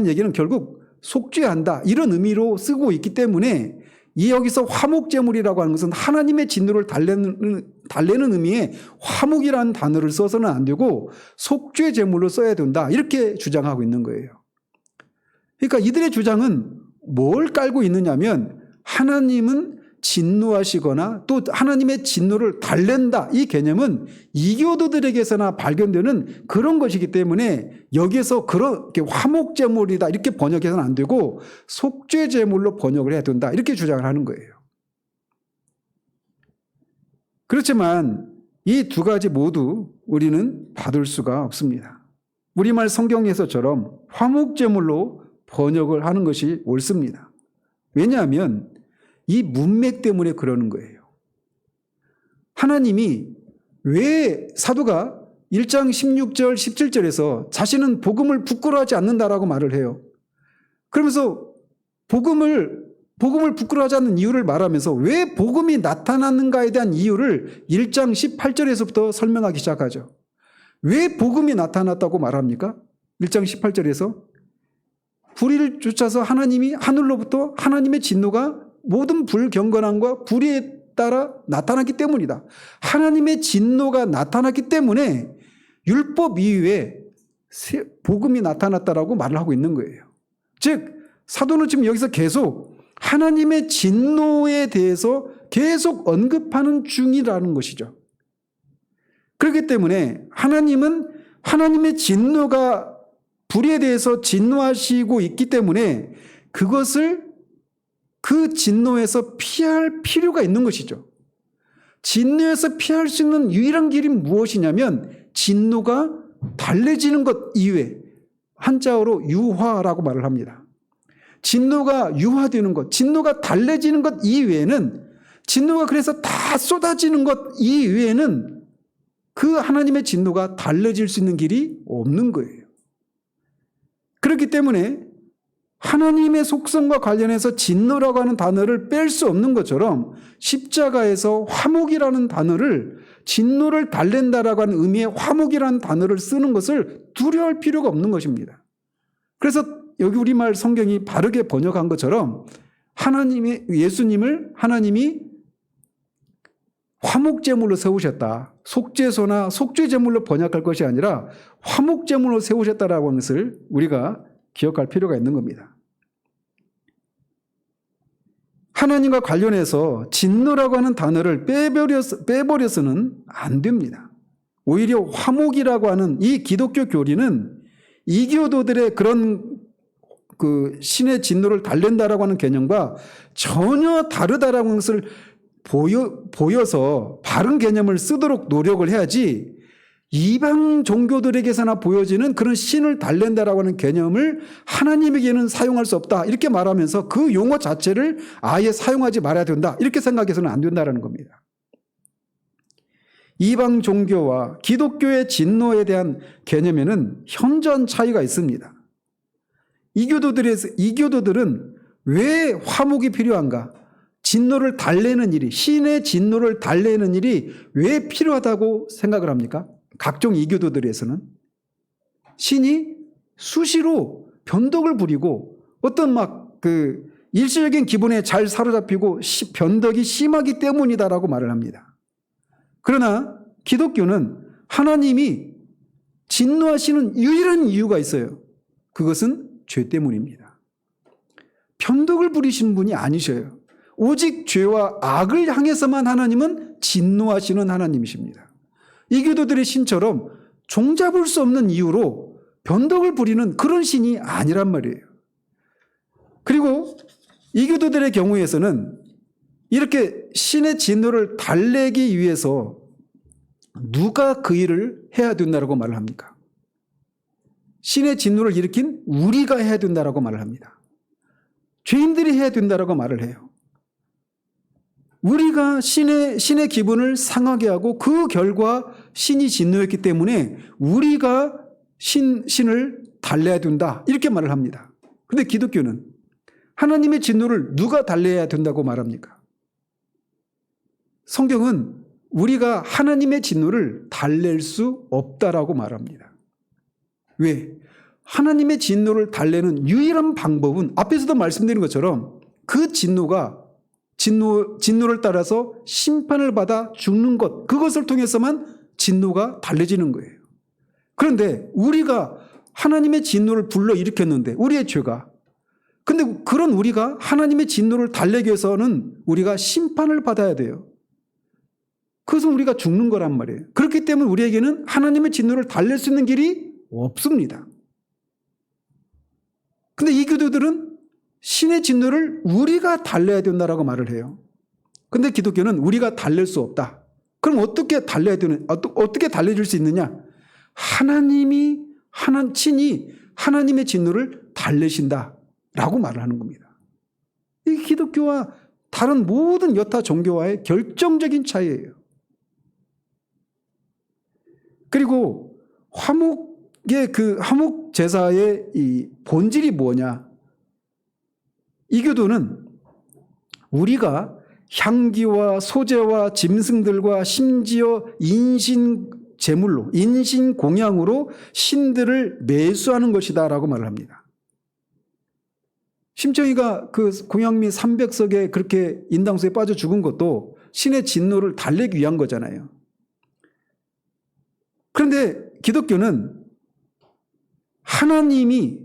얘기는 결국 속죄한다. 이런 의미로 쓰고 있기 때문에 여기서 화목제물이라고 하는 것은 하나님의 진노를 달래는 의미의 화목이라는 단어를 써서는 안 되고 속죄제물로 써야 된다. 이렇게 주장하고 있는 거예요. 그러니까 이들의 주장은 뭘 깔고 있느냐면 하나님은 진노하시거나 또 하나님의 진노를 달랜다, 이 개념은 이교도들에게서나 발견되는 그런 것이기 때문에 여기에서 그렇게 화목제물이다 이렇게 번역해서는 안 되고 속죄제물로 번역을 해야 된다 이렇게 주장을 하는 거예요. 그렇지만 이 두 가지 모두 우리는 받을 수가 없습니다. 우리말 성경에서처럼 화목제물로 번역을 하는 것이 옳습니다. 왜냐하면 이 문맥 때문에 그러는 거예요. 하나님이 왜 사도가 1장 16절 17절에서 자신은 복음을 부끄러워하지 않는다라고 말을 해요. 그러면서 복음을 부끄러워하지 않는 이유를 말하면서 왜 복음이 나타났는가에 대한 이유를 1장 18절에서부터 설명하기 시작하죠. 왜 복음이 나타났다고 말합니까? 1장 18절에서 불의를 쫓아서 하나님이 하늘로부터 하나님의 진노가 모든 불경건함과 불의에 따라 나타났기 때문이다. 하나님의 진노가 나타났기 때문에 율법 이후에 복음이 나타났다라고 말을 하고 있는 거예요. 즉 사도는 지금 여기서 계속 하나님의 진노에 대해서 계속 언급하는 중이라는 것이죠. 그렇기 때문에 하나님은 하나님의 진노가 불의에 대해서 진노하시고 있기 때문에 그것을 그 진노에서 피할 필요가 있는 것이죠. 진노에서 피할 수 있는 유일한 길이 무엇이냐면 진노가 달래지는 것 이외에 한자어로 유화라고 말을 합니다. 진노가 유화되는 것, 진노가 달래지는 것 이외에는 진노가 그래서 다 쏟아지는 것 이외에는 그 하나님의 진노가 달래질 수 있는 길이 없는 거예요. 그렇기 때문에 하나님의 속성과 관련해서 진노라고 하는 단어를 뺄 수 없는 것처럼 십자가에서 화목이라는 단어를 진노를 달랜다라고 하는 의미의 화목이라는 단어를 쓰는 것을 두려워할 필요가 없는 것입니다. 그래서 여기 우리말 성경이 바르게 번역한 것처럼 예수님을 하나님이 화목제물로 세우셨다. 속죄소나 속죄제물로 번역할 것이 아니라 화목제물로 세우셨다라고 하는 것을 우리가 기억할 필요가 있는 겁니다. 하나님과 관련해서 진노라고 하는 단어를 빼버려서는 안 됩니다. 오히려 화목이라고 하는 이 기독교 교리는 이교도들의 그런 그 신의 진노를 달랜다라고 하는 개념과 전혀 다르다라고 하는 것을 보여서 바른 개념을 쓰도록 노력을 해야지 이방 종교들에게서나 보여지는 그런 신을 달랜다라고 하는 개념을 하나님에게는 사용할 수 없다 이렇게 말하면서 그 용어 자체를 아예 사용하지 말아야 된다 이렇게 생각해서는 안 된다라는 겁니다. 이방 종교와 기독교의 진노에 대한 개념에는 현저한 차이가 있습니다. 이교도들은 왜 화목이 필요한가? 진노를 달래는 일이, 신의 진노를 달래는 일이 왜 필요하다고 생각을 합니까? 각종 이교도들에서는 신이 수시로 변덕을 부리고 어떤 일시적인 기분에 잘 사로잡히고 변덕이 심하기 때문이다라고 말을 합니다. 그러나 기독교는 하나님이 진노하시는 유일한 이유가 있어요. 그것은 죄 때문입니다. 변덕을 부리시는 분이 아니셔요. 오직 죄와 악을 향해서만 하나님은 진노하시는 하나님이십니다. 이교도들의 신처럼 종잡을 수 없는 이유로 변덕을 부리는 그런 신이 아니란 말이에요. 그리고 이교도들의 경우에서는 이렇게 신의 진노를 달래기 위해서 누가 그 일을 해야 된다고 말을 합니까? 신의 진노를 일으킨 우리가 해야 된다고 말을 합니다. 죄인들이 해야 된다고 말을 해요. 우리가 신의 기분을 상하게 하고 그 결과 신이 진노했기 때문에 우리가 신을 달래야 된다 이렇게 말을 합니다. 그런데 기독교는 하나님의 진노를 누가 달래야 된다고 말합니까? 성경은 우리가 하나님의 진노를 달랠 수 없다라고 말합니다. 왜? 하나님의 진노를 달래는 유일한 방법은 앞에서도 말씀드린 것처럼 그 진노를 따라서 심판을 받아 죽는 것, 그것을 통해서만 진노가 달래지는 거예요. 그런데 우리가 하나님의 진노를 불러일으켰는데 우리의 죄가 근데 그런 우리가 하나님의 진노를 달래기 위해서는 우리가 심판을 받아야 돼요. 그것은 우리가 죽는 거란 말이에요. 그렇기 때문에 우리에게는 하나님의 진노를 달랠 수 있는 길이 없습니다. 근데 이 교도들은 신의 진노를 우리가 달래야 된다라고 말을 해요. 근데 기독교는 우리가 달랠 수 없다. 그럼 어떻게 달래야 되는, 어떻게 달래줄 수 있느냐? 친히 하나님의 진노를 달래신다라고 말을 하는 겁니다. 이 기독교와 다른 모든 여타 종교와의 결정적인 차이예요. 그리고 화목 제사의 이 본질이 뭐냐? 이 교도는 우리가 향기와 소재와 짐승들과 심지어 인신 제물로, 인신 공양으로 신들을 매수하는 것이다라고 말을 합니다. 심정이가 그 공양미 300석에 그렇게 인당수에 빠져 죽은 것도 신의 진노를 달래기 위한 거잖아요. 그런데 기독교는 하나님이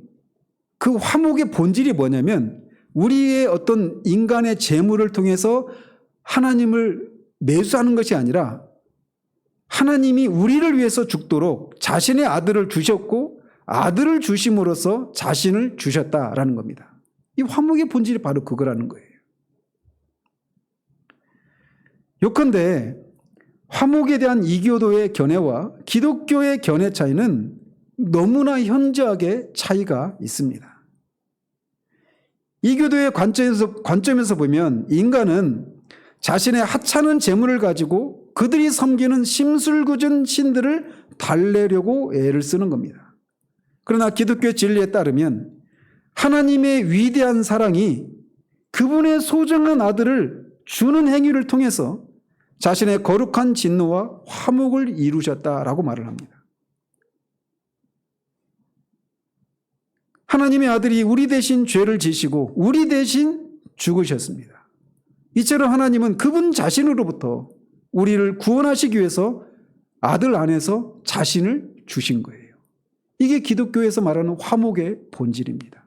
그 화목의 본질이 뭐냐면 우리의 어떤 인간의 재물을 통해서 하나님을 매수하는 것이 아니라 하나님이 우리를 위해서 죽도록 자신의 아들을 주셨고 아들을 주심으로써 자신을 주셨다라는 겁니다. 이 화목의 본질이 바로 그거라는 거예요. 요컨대 화목에 대한 이교도의 견해와 기독교의 견해 차이는 너무나 현저하게 차이가 있습니다. 이교도의 관점에서 보면 인간은 자신의 하찮은 재물을 가지고 그들이 섬기는 심술궂은 신들을 달래려고 애를 쓰는 겁니다. 그러나 기독교의 진리에 따르면 하나님의 위대한 사랑이 그분의 소중한 아들을 주는 행위를 통해서 자신의 거룩한 진노와 화목을 이루셨다라고 말을 합니다. 하나님의 아들이 우리 대신 죄를 지시고 우리 대신 죽으셨습니다. 이처럼 하나님은 그분 자신으로부터 우리를 구원하시기 위해서 아들 안에서 자신을 주신 거예요. 이게 기독교에서 말하는 화목의 본질입니다.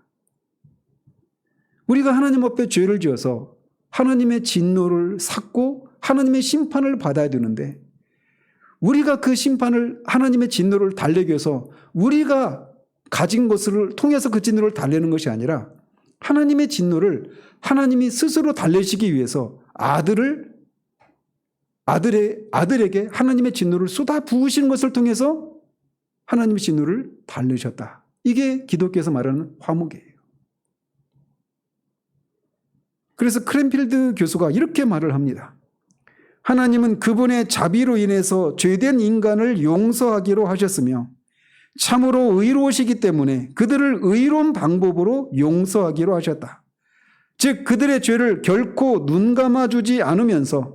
우리가 하나님 앞에 죄를 지어서 하나님의 진노를 샀고 하나님의 심판을 받아야 되는데 우리가 그 심판을 하나님의 진노를 달래기 위해서 우리가 가진 것을 통해서 그 진노를 달래는 것이 아니라 하나님의 진노를 하나님이 스스로 달래시기 위해서 아들에게 하나님의 진노를 쏟아 부으시는 것을 통해서 하나님의 진노를 달래셨다. 이게 기독교에서 말하는 화목이에요. 그래서 크랜필드 교수가 이렇게 말을 합니다. 하나님은 그분의 자비로 인해서 죄된 인간을 용서하기로 하셨으며 참으로 의로우시기 때문에 그들을 의로운 방법으로 용서하기로 하셨다. 즉 그들의 죄를 결코 눈감아주지 않으면서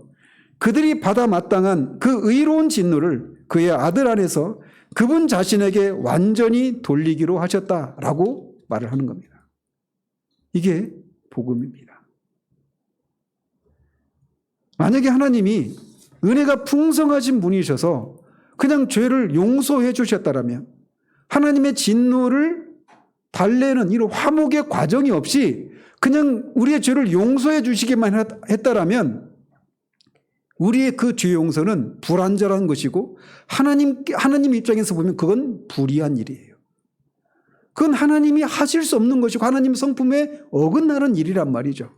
그들이 받아 마땅한 그 의로운 진노를 그의 아들 안에서 그분 자신에게 완전히 돌리기로 하셨다라고 말을 하는 겁니다. 이게 복음입니다. 만약에 하나님이 은혜가 풍성하신 분이셔서 그냥 죄를 용서해 주셨다라면 하나님의 진노를 달래는 이런 화목의 과정이 없이 그냥 우리의 죄를 용서해 주시기만 했다라면 우리의 그 죄 용서는 불완전한 것이고 하나님 입장에서 보면 그건 불의한 일이에요. 그건 하나님이 하실 수 없는 것이고 하나님 성품에 어긋나는 일이란 말이죠.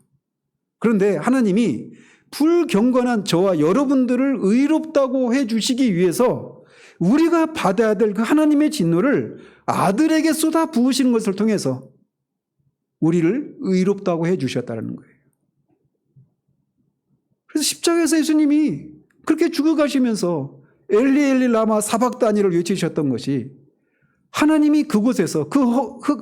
그런데 하나님이 불경건한 저와 여러분들을 의롭다고 해주시기 위해서 우리가 받아야 될 그 하나님의 진노를 아들에게 쏟아 부으시는 것을 통해서 우리를 의롭다고 해주셨다는 거예요. 그래서 십자가에서 예수님이 그렇게 죽어가시면서 엘리 엘리 라마 사박다니를 외치셨던 것이 하나님이 그곳에서 그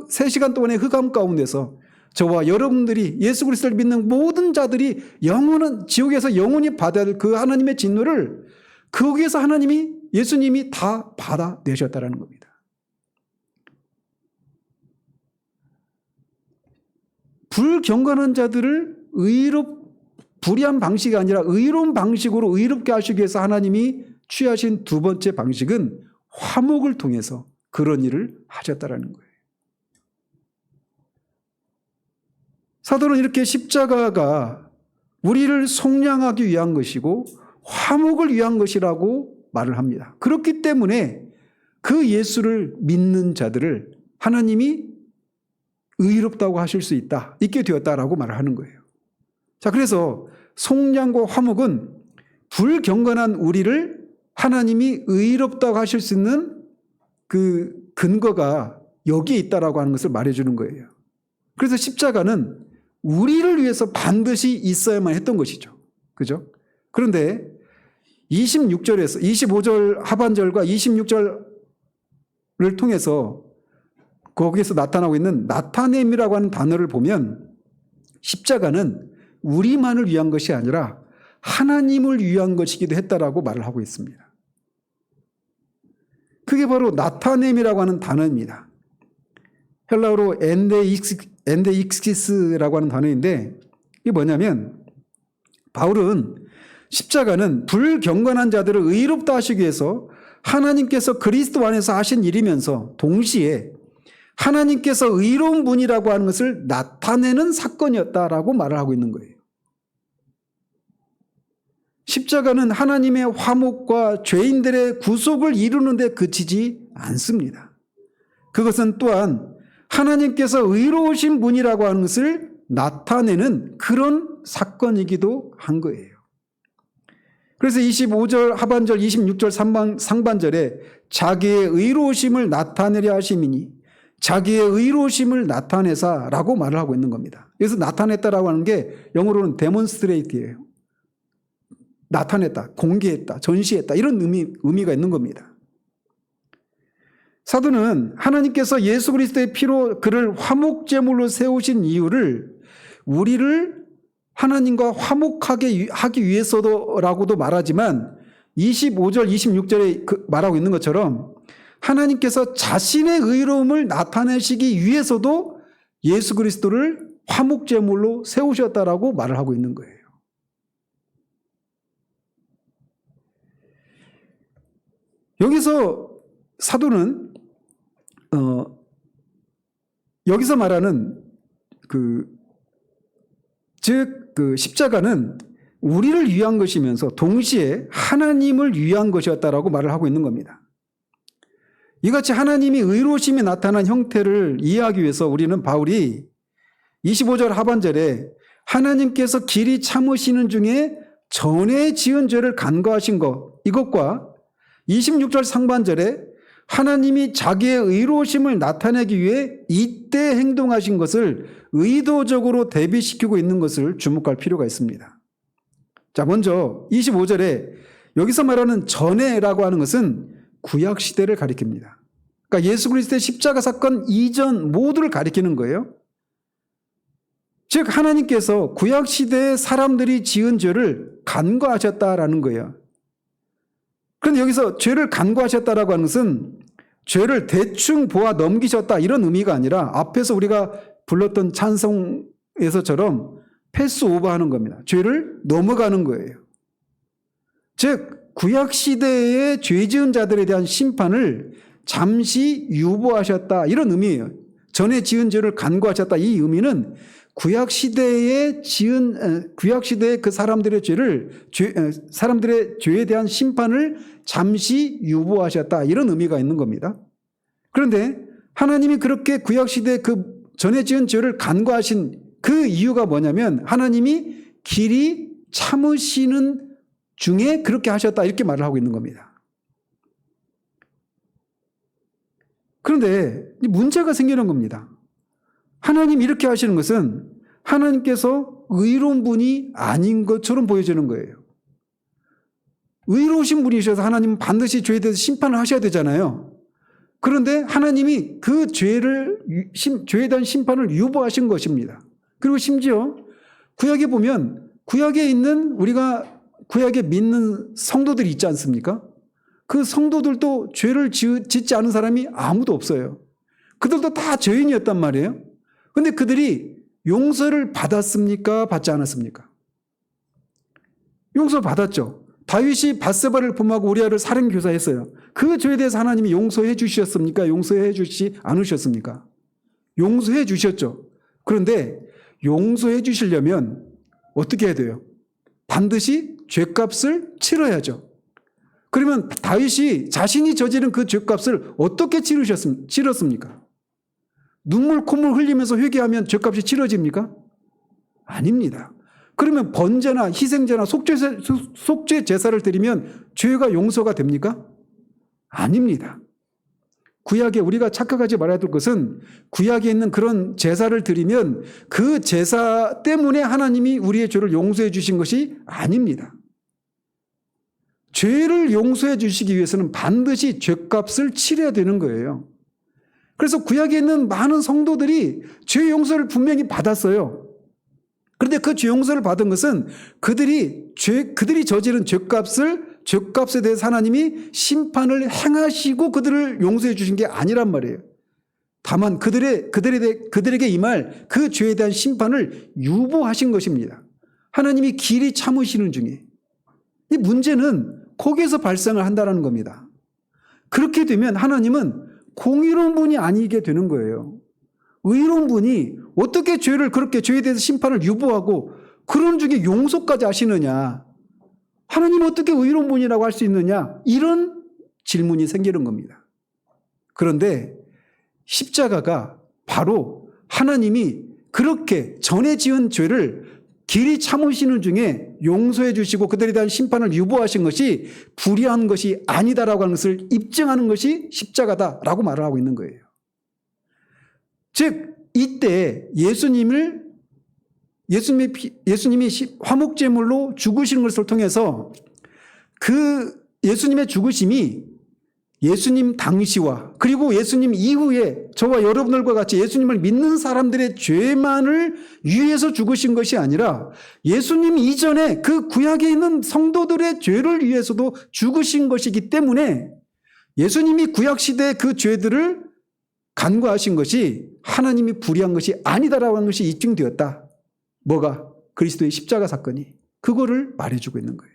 3시간 동안의 흑암 가운데서 저와 여러분들이 예수 그리스도를 믿는 모든 자들이 영원한 지옥에서 영원히 받아야 될 그 하나님의 진노를 거기에서 예수님이 다 받아내셨다는 겁니다. 불경건한 자들을 불의한 방식이 아니라 의로운 방식으로 의롭게 하시기 위해서 하나님이 취하신 두 번째 방식은 화목을 통해서 그런 일을 하셨다는 거예요. 사도는 이렇게 십자가가 우리를 속량하기 위한 것이고 화목을 위한 것이라고 말을 합니다. 그렇기 때문에 그 예수를 믿는 자들을 하나님이 의롭다고 하실 수 있다, 있게 되었다라고 말을 하는 거예요. 자, 그래서 속량과 화목은 불경건한 우리를 하나님이 의롭다고 하실 수 있는 그 근거가 여기에 있다라고 하는 것을 말해주는 거예요. 그래서 십자가는 우리를 위해서 반드시 있어야만 했던 것이죠. 그죠? 그런데 26절에서 25절 하반절과 26절을 통해서 거기에서 나타나고 있는 나타냄이라고 하는 단어를 보면 십자가는 우리만을 위한 것이 아니라 하나님을 위한 것이기도 했다라고 말을 하고 있습니다. 그게 바로 나타냄이라고 하는 단어입니다. 헬라어로 엔데익시스라고 하는 단어인데 이게 뭐냐면 바울은 십자가는 불경건한 자들을 의롭다 하시기 위해서 하나님께서 그리스도 안에서 하신 일이면서 동시에 하나님께서 의로운 분이라고 하는 것을 나타내는 사건이었다라고 말을 하고 있는 거예요. 십자가는 하나님의 화목과 죄인들의 구속을 이루는 데 그치지 않습니다. 그것은 또한 하나님께서 의로우신 분이라고 하는 것을 나타내는 그런 사건이기도 한 거예요. 그래서 25절 하반절 26절 상반절에 자기의 의로우심을 나타내려 하심이니 자기의 의로우심을 나타내사라고 말을 하고 있는 겁니다. 여기서 나타냈다라고 하는 게 영어로는 데몬스트레이트예요. 나타냈다, 공개했다, 전시했다 이런 의미가 있는 겁니다. 사도는 하나님께서 예수 그리스도의 피로 그를 화목제물로 세우신 이유를 우리를 하나님과 화목하게 하기 위해서라고도 말하지만 25절 26절에 말하고 있는 것처럼 하나님께서 자신의 의로움을 나타내시기 위해서도 예수 그리스도를 화목제물로 세우셨다라고 말을 하고 있는 거예요. 여기서 사도는 여기서 말하는 그 십자가는 우리를 위한 것이면서 동시에 하나님을 위한 것이었다라고 말을 하고 있는 겁니다. 이같이 하나님이 의로우심이 나타난 형태를 이해하기 위해서 우리는 바울이 25절 하반절에 하나님께서 길이 참으시는 중에 전에 지은 죄를 간과하신 것 이것과 26절 상반절에 하나님이 자기의 의로우심을 나타내기 위해 이때 행동하신 것을 의도적으로 대비시키고 있는 것을 주목할 필요가 있습니다. 자, 먼저 25절에 여기서 말하는 전에라고 하는 것은 구약시대를 가리킵니다. 그러니까 예수 그리스도의 십자가 사건 이전 모두를 가리키는 거예요. 즉 하나님께서 구약시대의 사람들이 지은 죄를 간과하셨다라는 거예요. 그런데 여기서 죄를 간과하셨다라고 하는 것은 죄를 대충 보아 넘기셨다 이런 의미가 아니라 앞에서 우리가 불렀던 찬송에서처럼 패스오버하는 겁니다. 죄를 넘어가는 거예요. 즉 구약시대의 죄 지은 자들에 대한 심판을 잠시 유보하셨다 이런 의미예요. 전에 지은 죄를 간과하셨다 이 의미는 구약시대의 그 사람들의 사람들의 죄에 대한 심판을 잠시 유보하셨다 이런 의미가 있는 겁니다. 그런데 하나님이 그렇게 구약시대 그 전에 지은 죄를 간과하신 그 이유가 뭐냐면 하나님이 길이 참으시는 중에 그렇게 하셨다 이렇게 말을 하고 있는 겁니다. 그런데 문제가 생기는 겁니다. 하나님 이렇게 하시는 것은 하나님께서 의로운 분이 아닌 것처럼 보여지는 거예요. 의로우신 분이셔서 하나님은 반드시 죄에 대해서 심판을 하셔야 되잖아요. 그런데 하나님이 그 죄에 대한 심판을 유보하신 것입니다. 그리고 심지어 구약에 보면 구약에 있는 우리가 구약에 믿는 성도들이 있지 않습니까? 그 성도들도 죄를 짓지 않은 사람이 아무도 없어요. 그들도 다 죄인이었단 말이에요. 그런데 그들이 용서를 받았습니까? 받지 않았습니까? 용서 받았죠. 다윗이 밧세바를 범하고 우리아를 살인교사했어요. 그 죄에 대해서 하나님이 용서해 주셨습니까? 용서해 주시지 않으셨습니까? 용서해 주셨죠. 그런데 용서해 주시려면 어떻게 해야 돼요? 반드시 죄값을 치러야죠. 그러면 다윗이 자신이 저지른 그 죄값을 어떻게 치렀습니까? 눈물 콧물 흘리면서 회개하면 죄값이 치러집니까? 아닙니다. 그러면 번제나 희생제나 속죄 제사를 드리면 죄가 용서가 됩니까? 아닙니다. 구약에 우리가 착각하지 말아야 될 것은 구약에 있는 그런 제사를 드리면 그 제사 때문에 하나님이 우리의 죄를 용서해 주신 것이 아닙니다. 죄를 용서해 주시기 위해서는 반드시 죄값을 치러야 되는 거예요. 그래서 구약에 있는 많은 성도들이 죄 용서를 분명히 받았어요. 그런데 그 죄 용서를 받은 것은 그들이 저지른 죄값에 대해서 하나님이 심판을 행하시고 그들을 용서해 주신 게 아니란 말이에요. 다만 그들에게 임할 그 죄에 대한 심판을 유보하신 것입니다. 하나님이 길이 참으시는 중에. 이 문제는 거기에서 발생을 한다는 겁니다. 그렇게 되면 하나님은 공의로운 분이 아니게 되는 거예요. 의로운 분이 어떻게 그렇게 죄에 대해서 심판을 유보하고 그런 중에 용서까지 하시느냐. 하나님은 어떻게 의로운 분이라고 할 수 있느냐. 이런 질문이 생기는 겁니다. 그런데 십자가가 바로 하나님이 그렇게 전에 지은 죄를 길이 참으시는 중에 용서해 주시고 그들에 대한 심판을 유보하신 것이 불의한 것이 아니다라고 하는 것을 입증하는 것이 십자가다라고 말을 하고 있는 거예요. 즉 이때 예수님이 화목제물로 죽으신 것을 통해서 그 예수님의 죽으심이 예수님 당시와 그리고 예수님 이후에 저와 여러분들과 같이 예수님을 믿는 사람들의 죄만을 위해서 죽으신 것이 아니라 예수님 이전에 그 구약에 있는 성도들의 죄를 위해서도 죽으신 것이기 때문에 예수님이 구약시대의 그 죄들을 간과하신 것이 하나님이 불의한 것이 아니다라고 하는 것이 입증되었다. 뭐가? 그리스도의 십자가 사건이. 그거를 말해주고 있는 거예요.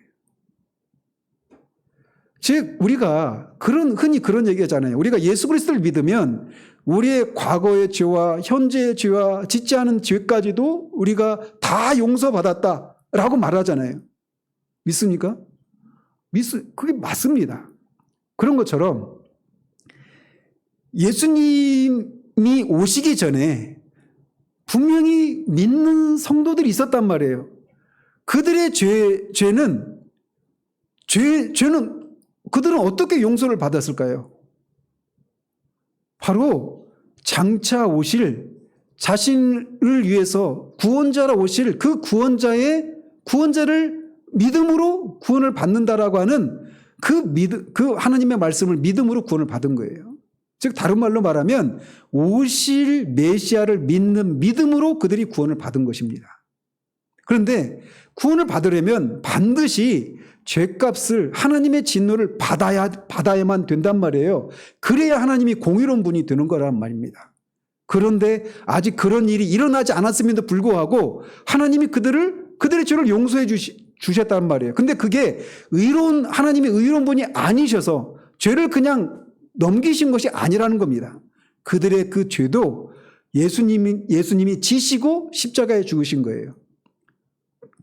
즉 우리가 흔히 그런 얘기하잖아요. 우리가 예수 그리스도를 믿으면 우리의 과거의 죄와 현재의 죄와 짓지 않은 죄까지도 우리가 다 용서받았다라고 말하잖아요. 믿습니까? 그게 맞습니다. 그런 것처럼 예수님이 오시기 전에 분명히 믿는 성도들이 있었단 말이에요. 그들의 죄는 그들은 어떻게 용서를 받았을까요? 바로 장차 오실 자신을 위해서 구원자로 오실 그 구원자를 믿음으로 구원을 받는다라고 하는 그 하나님의 말씀을 믿음으로 구원을 받은 거예요. 즉 다른 말로 말하면 오실 메시아를 믿는 믿음으로 그들이 구원을 받은 것입니다. 그런데 구원을 받으려면 반드시 죄값을 하나님의 진노를 받아야만 된단 말이에요. 그래야 하나님이 공의로운 분이 되는 거란 말입니다. 그런데 아직 그런 일이 일어나지 않았음에도 불구하고 하나님이 그들의 죄를 용서해 주셨단 말이에요. 근데 그게 하나님이 의로운 분이 아니셔서 죄를 그냥 넘기신 것이 아니라는 겁니다. 그들의 그 죄도 예수님이 지시고 십자가에 죽으신 거예요.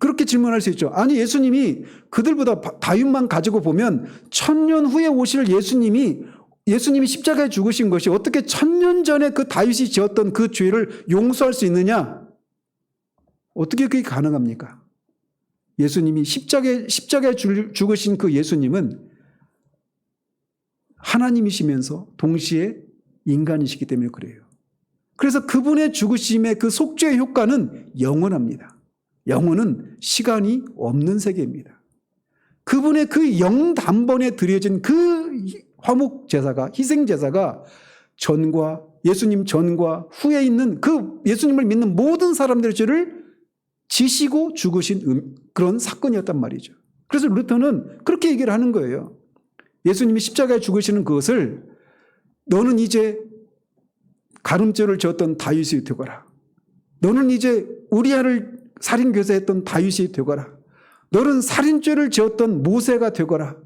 그렇게 질문할 수 있죠. 아니 예수님이 그들보다 다윗만 가지고 보면 1000년 후에 오실 예수님이 십자가에 죽으신 것이 어떻게 1000년 전에 그 다윗이 지었던 그 죄를 용서할 수 있느냐? 어떻게 그게 가능합니까? 예수님이 십자가에 죽으신 그 예수님은 하나님이시면서 동시에 인간이시기 때문에 그래요. 그래서 그분의 죽으심의 그 속죄의 효과는 영원합니다. 영혼은 시간이 없는 세계입니다. 그분의 그 영단번에 드려진 그 화목제사가, 희생제사가 예수님 전과 후에 있는 그 예수님을 믿는 모든 사람들의 죄를 지시고 죽으신 그런 사건이었단 말이죠. 그래서 루터는 그렇게 얘기를 하는 거예요. 예수님이 십자가에 죽으시는 그것을 너는 이제 가늠죄를 지었던 다윗이 되거라. 너는 이제 우리아를 살인교사했던 다윗이 되거라. 너는 살인죄를 지었던 모세가 되거라.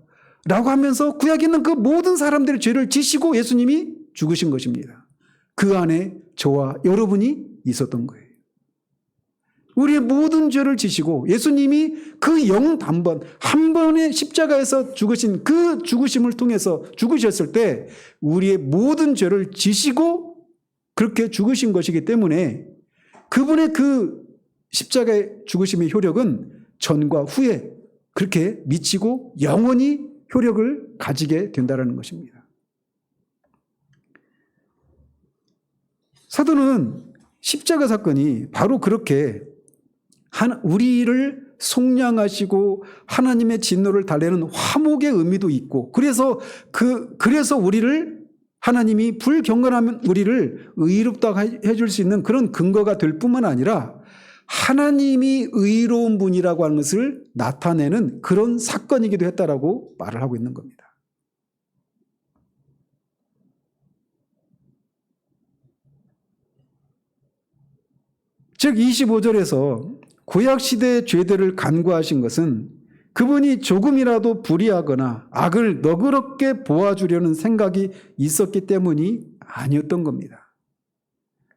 라고 하면서 구약에 있는 그 모든 사람들의 죄를 지시고 예수님이 죽으신 것입니다. 그 안에 저와 여러분이 있었던 거예요. 우리의 모든 죄를 지시고 예수님이 그 영단번 한 번의 십자가에서 죽으신 그 죽으심을 통해서 죽으셨을 때 우리의 모든 죄를 지시고 그렇게 죽으신 것이기 때문에 그분의 그 십자가의 죽으심의 효력은 전과 후에 그렇게 미치고 영원히 효력을 가지게 된다는 것입니다. 사도는 십자가 사건이 바로 그렇게 우리를 속량하시고 하나님의 진노를 달래는 화목의 의미도 있고 그래서 우리를 하나님이 불경건하면 우리를 의롭다고 해줄 수 있는 그런 근거가 될 뿐만 아니라 하나님이 의로운 분이라고 하는 것을 나타내는 그런 사건이기도 했다라고 말을 하고 있는 겁니다. 즉 25절에서 구약시대의 죄들을 간구하신 것은 그분이 조금이라도 불의하거나 악을 너그럽게 보아주려는 생각이 있었기 때문이 아니었던 겁니다.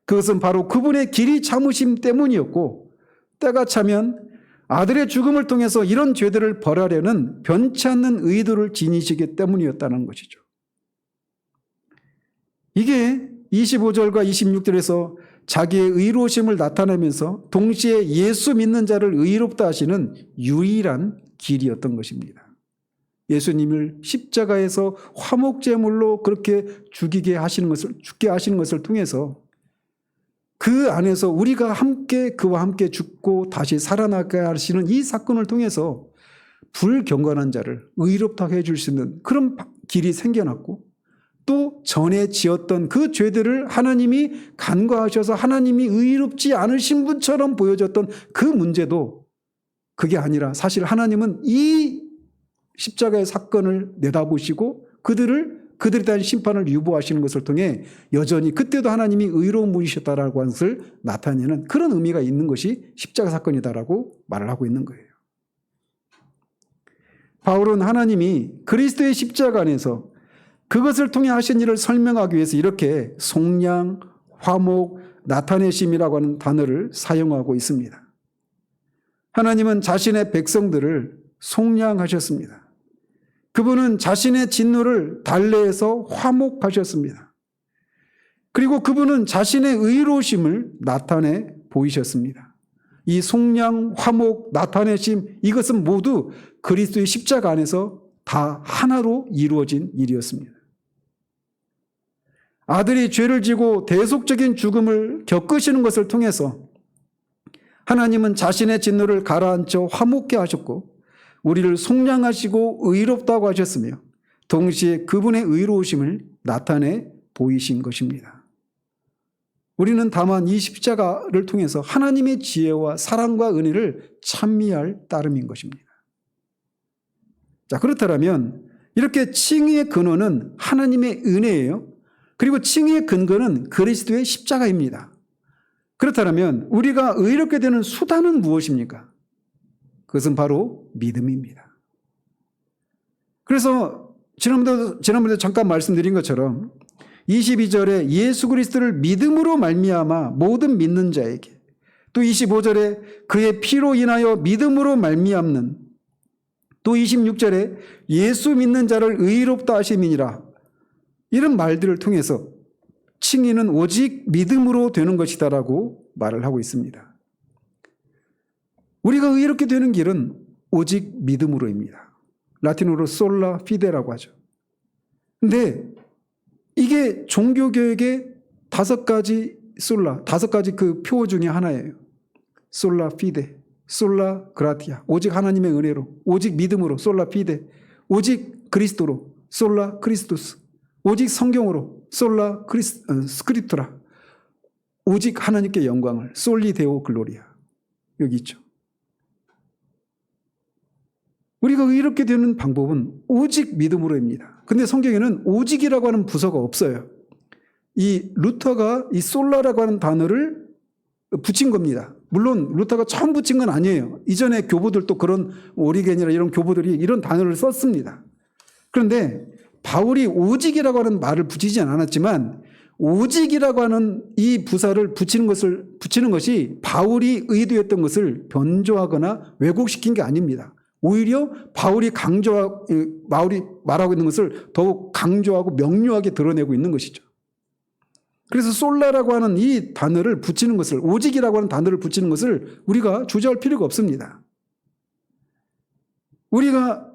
그것은 바로 그분의 길이 참으심 때문이었고 때가 차면 아들의 죽음을 통해서 이런 죄들을 벌하려는 변치 않는 의도를 지니시기 때문이었다는 것이죠. 이게 25절과 26절에서 자기의 의로우심을 나타내면서 동시에 예수 믿는 자를 의롭다 하시는 유일한 길이었던 것입니다. 예수님을 십자가에서 화목제물로 그렇게 죽게 하시는 것을 통해서 그 안에서 우리가 그와 함께 죽고 다시 살아나게 하시는 이 사건을 통해서 불경건한 자를 의롭다고 해줄 수 있는 그런 길이 생겨났고 또 전에 지었던 그 죄들을 하나님이 간과하셔서 하나님이 의롭지 않으신 분처럼 보여졌던 그 문제도 그게 아니라 사실 하나님은 이 십자가의 사건을 내다보시고 그들에 대한 심판을 유보하시는 것을 통해 여전히 그때도 하나님이 의로운 분이셨다라고 하는 것을 나타내는 그런 의미가 있는 것이 십자가 사건이다라고 말을 하고 있는 거예요. 바울은 하나님이 그리스도의 십자가 안에서 그것을 통해 하신 일을 설명하기 위해서 이렇게 속량, 화목, 나타내심이라고 하는 단어를 사용하고 있습니다. 하나님은 자신의 백성들을 속량하셨습니다. 그분은 자신의 진노를 달래해서 화목하셨습니다. 그리고 그분은 자신의 의로우심을 나타내 보이셨습니다. 이 속량, 화목, 나타내심 이것은 모두 그리스도의 십자가 안에서 다 하나로 이루어진 일이었습니다. 아들이 죄를 지고 대속적인 죽음을 겪으시는 것을 통해서 하나님은 자신의 진노를 가라앉혀 화목케 하셨고 우리를 속량하시고 의롭다고 하셨으며 동시에 그분의 의로우심을 나타내 보이신 것입니다. 우리는 다만 이 십자가를 통해서 하나님의 지혜와 사랑과 은혜를 찬미할 따름인 것입니다. 자, 그렇다면 이렇게 칭의의 근원은 하나님의 은혜예요. 그리고 칭의의 근거는 그리스도의 십자가입니다. 그렇다면 우리가 의롭게 되는 수단은 무엇입니까? 그것은 바로 믿음입니다. 그래서 지난번에 잠깐 말씀드린 것처럼 22절에 예수 그리스도를 믿음으로 말미암아 모든 믿는 자에게 또 25절에 그의 피로 인하여 믿음으로 말미암는 또 26절에 예수 믿는 자를 의롭다 하심이니라 이런 말들을 통해서 칭의는 오직 믿음으로 되는 것이다라고 말을 하고 있습니다. 우리가 의롭게 되는 길은 오직 믿음으로입니다. 라틴어로 솔라 피데라고 하죠. 근데 이게 종교교육의 5가지 그 표 중에 하나예요. 솔라 피데, 솔라 그라티아, 오직 하나님의 은혜로, 오직 믿음으로, 솔라 피데, 오직 그리스도로, 솔라 크리스토스, 오직 성경으로, 솔라 스크립투라, 오직 하나님께 영광을, 솔리 데오 글로리아. 여기 있죠. 우리가 의롭게 되는 방법은 오직 믿음으로입니다. 근데 성경에는 오직이라고 하는 부서가 없어요. 이 루터가 이 솔라라고 하는 단어를 붙인 겁니다. 물론 루터가 처음 붙인 건 아니에요. 이전에 교보들도 그런 오리겐이나 이런 교보들이 이런 단어를 썼습니다. 그런데 바울이 오직이라고 하는 말을 붙이지 않았지만 오직이라고 하는 이 부사를 붙이는 것이 바울이 의도했던 것을 변조하거나 왜곡시킨 게 아닙니다. 오히려 바울이 말하고 있는 것을 더욱 강조하고 명료하게 드러내고 있는 것이죠. 그래서 솔라라고 하는 이 단어를 붙이는 것을, 오직이라고 하는 단어를 붙이는 것을 우리가 주저할 필요가 없습니다. 우리가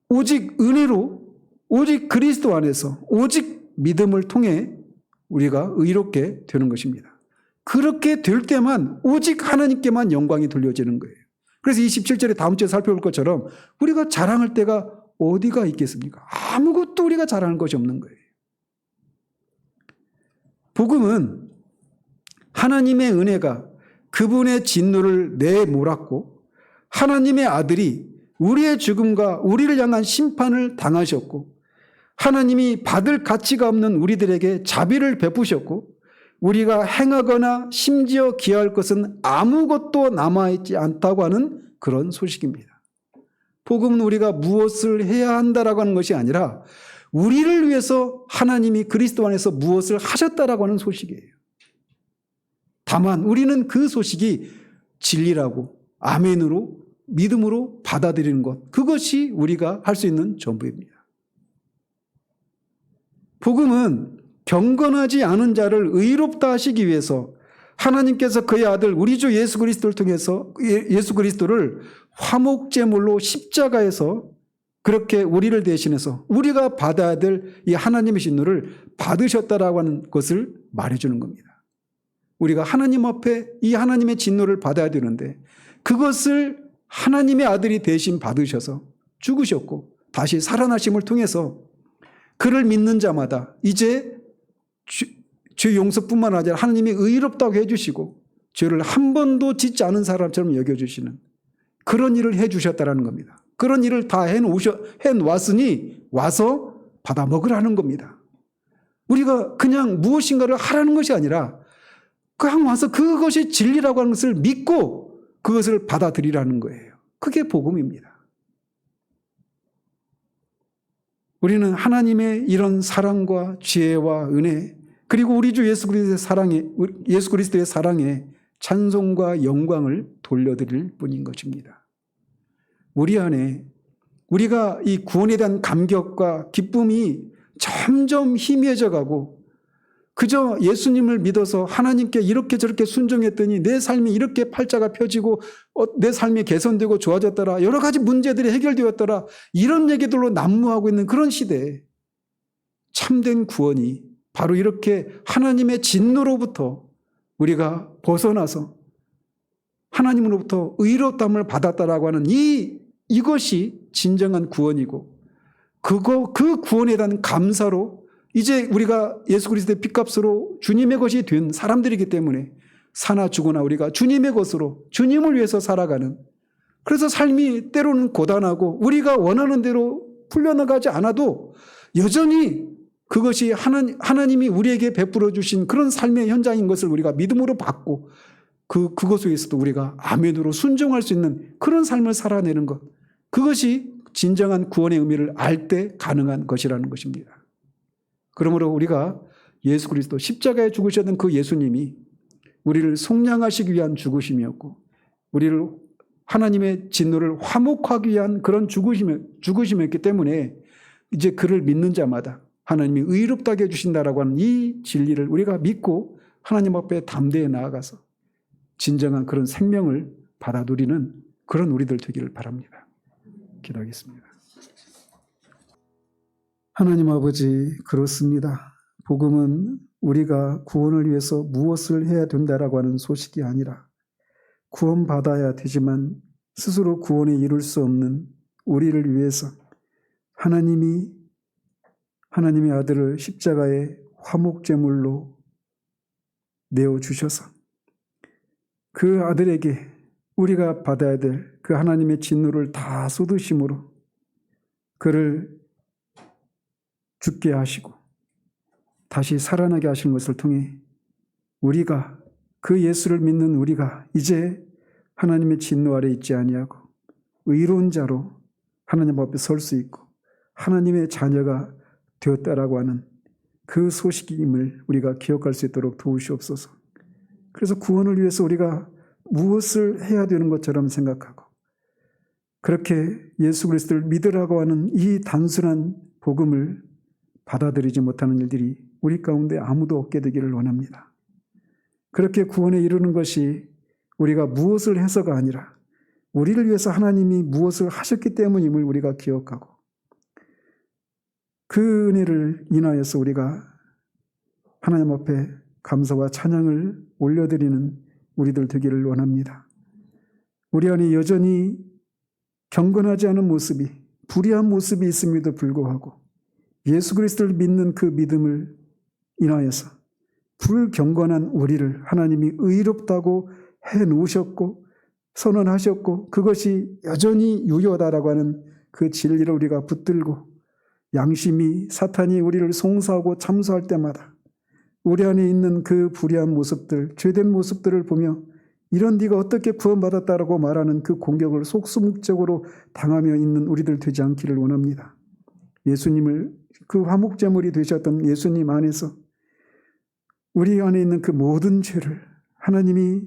오직 은혜로, 오직 그리스도 안에서, 오직 믿음을 통해 우리가 의롭게 되는 것입니다. 그렇게 될 때만 오직 하나님께만 영광이 돌려지는 거예요. 그래서 이 17절에 다음 주에 살펴볼 것처럼 우리가 자랑할 때가 어디가 있겠습니까? 아무것도 우리가 자랑할 것이 없는 거예요. 복음은 하나님의 은혜가 그분의 진노를 내몰았고 하나님의 아들이 우리의 죽음과 우리를 향한 심판을 당하셨고 하나님이 받을 가치가 없는 우리들에게 자비를 베푸셨고 우리가 행하거나 심지어 기여할 것은 아무것도 남아있지 않다고 하는 그런 소식입니다. 복음은 우리가 무엇을 해야 한다라고 하는 것이 아니라 우리를 위해서 하나님이 그리스도 안에서 무엇을 하셨다라고 하는 소식이에요. 다만 우리는 그 소식이 진리라고 아멘으로 믿음으로 받아들이는 것, 그것이 우리가 할 수 있는 전부입니다. 복음은 경건하지 않은 자를 의롭다 하시기 위해서 하나님께서 그의 아들 우리 주 예수 그리스도를 통해서 예수 그리스도를 화목제물로 십자가에서 그렇게 우리를 대신해서 우리가 받아야 될 이 하나님의 진노를 받으셨다라고 하는 것을 말해주는 겁니다. 우리가 하나님 앞에 이 하나님의 진노를 받아야 되는데 그것을 하나님의 아들이 대신 받으셔서 죽으셨고 다시 살아나심을 통해서 그를 믿는 자마다 이제 죄 용서뿐만 아니라 하나님이 의롭다고 해주시고 죄를 한 번도 짓지 않은 사람처럼 여겨주시는 그런 일을 해주셨다는 겁니다. 그런 일을 다 해놓았으니 와서 받아 먹으라는 겁니다. 우리가 그냥 무엇인가를 하라는 것이 아니라 그냥 와서 그것이 진리라고 하는 것을 믿고 그것을 받아들이라는 거예요. 그게 복음입니다. 우리는 하나님의 이런 사랑과 지혜와 은혜 그리고 우리 주 예수 그리스도의 사랑에 찬송과 영광을 돌려드릴 뿐인 것입니다. 우리 안에 우리가 이 구원에 대한 감격과 기쁨이 점점 희미해져 가고 그저 예수님을 믿어서 하나님께 이렇게 저렇게 순종했더니 내 삶이 이렇게 팔자가 펴지고 내 삶이 개선되고 좋아졌더라. 여러 가지 문제들이 해결되었더라. 이런 얘기들로 난무하고 있는 그런 시대에 참된 구원이 바로 이렇게 하나님의 진노로부터 우리가 벗어나서 하나님으로부터 의롭다함을 받았다라고 하는 이것이 진정한 구원이고 그 구원에 대한 감사로 이제 우리가 예수 그리스도의 핏값으로 주님의 것이 된 사람들이기 때문에 사나 죽으나 우리가 주님의 것으로 주님을 위해서 살아가는 그래서 삶이 때로는 고단하고 우리가 원하는 대로 풀려나가지 않아도 여전히 그것이 하나님이 우리에게 베풀어 주신 그런 삶의 현장인 것을 우리가 믿음으로 받고 그것 위에서도 우리가 아멘으로 순종할 수 있는 그런 삶을 살아내는 것 그것이 진정한 구원의 의미를 알 때 가능한 것이라는 것입니다. 그러므로 우리가 예수 그리스도 십자가에 죽으셨던 그 예수님이 우리를 속량하시기 위한 죽으심이었고 우리를 하나님의 진노를 화목하기 위한 그런 죽으심이었기 때문에 이제 그를 믿는 자마다 하나님이 의롭다게 해주신다라고 하는 이 진리를 우리가 믿고 하나님 앞에 담대히 나아가서 진정한 그런 생명을 받아 누리는 그런 우리들 되기를 바랍니다. 기도하겠습니다. 하나님 아버지, 그렇습니다. 복음은 우리가 구원을 위해서 무엇을 해야 된다라고 하는 소식이 아니라 구원받아야 되지만 스스로 구원에 이룰 수 없는 우리를 위해서 하나님의 아들을 십자가에 화목제물로 내어주셔서 그 아들에게 우리가 받아야 될 그 하나님의 진노를 다 쏟으심으로 그를 죽게 하시고 다시 살아나게 하신 것을 통해 우리가 그 예수를 믿는 우리가 이제 하나님의 진노 아래 있지 아니하고 의로운 자로 하나님 앞에 설 수 있고 하나님의 자녀가 되었다라고 하는 그 소식임을 우리가 기억할 수 있도록 도우시옵소서. 그래서 구원을 위해서 우리가 무엇을 해야 되는 것처럼 생각하고 그렇게 예수 그리스도를 믿으라고 하는 이 단순한 복음을 받아들이지 못하는 일들이 우리 가운데 아무도 없게 되기를 원합니다. 그렇게 구원에 이르는 것이 우리가 무엇을 해서가 아니라 우리를 위해서 하나님이 무엇을 하셨기 때문임을 우리가 기억하고 그 은혜를 인하여서 우리가 하나님 앞에 감사와 찬양을 올려드리는 우리들 되기를 원합니다. 우리 안에 여전히 경건하지 않은 모습이, 불의한 모습이 있음에도 불구하고 예수 그리스도를 믿는 그 믿음을 인하여서 불경건한 우리를 하나님이 의롭다고 해놓으셨고 선언하셨고 그것이 여전히 유효하다라고 하는 그 진리를 우리가 붙들고 양심이 사탄이 우리를 송사하고 참소할 때마다 우리 안에 있는 그 불의한 모습들, 죄된 모습들을 보며 이런 네가 어떻게 구원받았다라고 말하는 그 공격을 속수무책으로 당하며 있는 우리들 되지 않기를 원합니다. 예수님을 그 화목제물이 되셨던 예수님 안에서 우리 안에 있는 그 모든 죄를 하나님이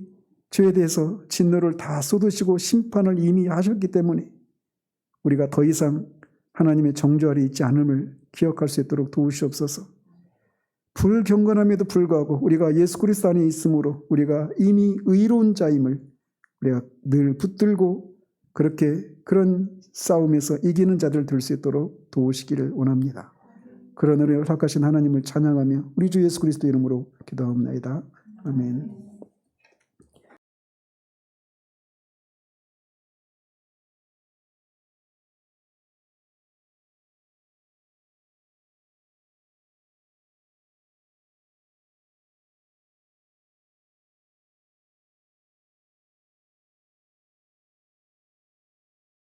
죄에 대해서 진노를 다 쏟으시고 심판을 이미 하셨기 때문에 우리가 더 이상 하나님의 정죄 아래 있지 않음을 기억할 수 있도록 도우시옵소서. 불경건함에도 불구하고 우리가 예수 그리스도 안에 있으므로 우리가 이미 의로운 자임을 우리가 늘 붙들고 그렇게 그런 싸움에서 이기는 자들 될 수 있도록 도우시기를 원합니다. 그런 은혜를 허락하신 하나님을 찬양하며 우리 주 예수 그리스도 이름으로 기도하옵나이다. 아멘.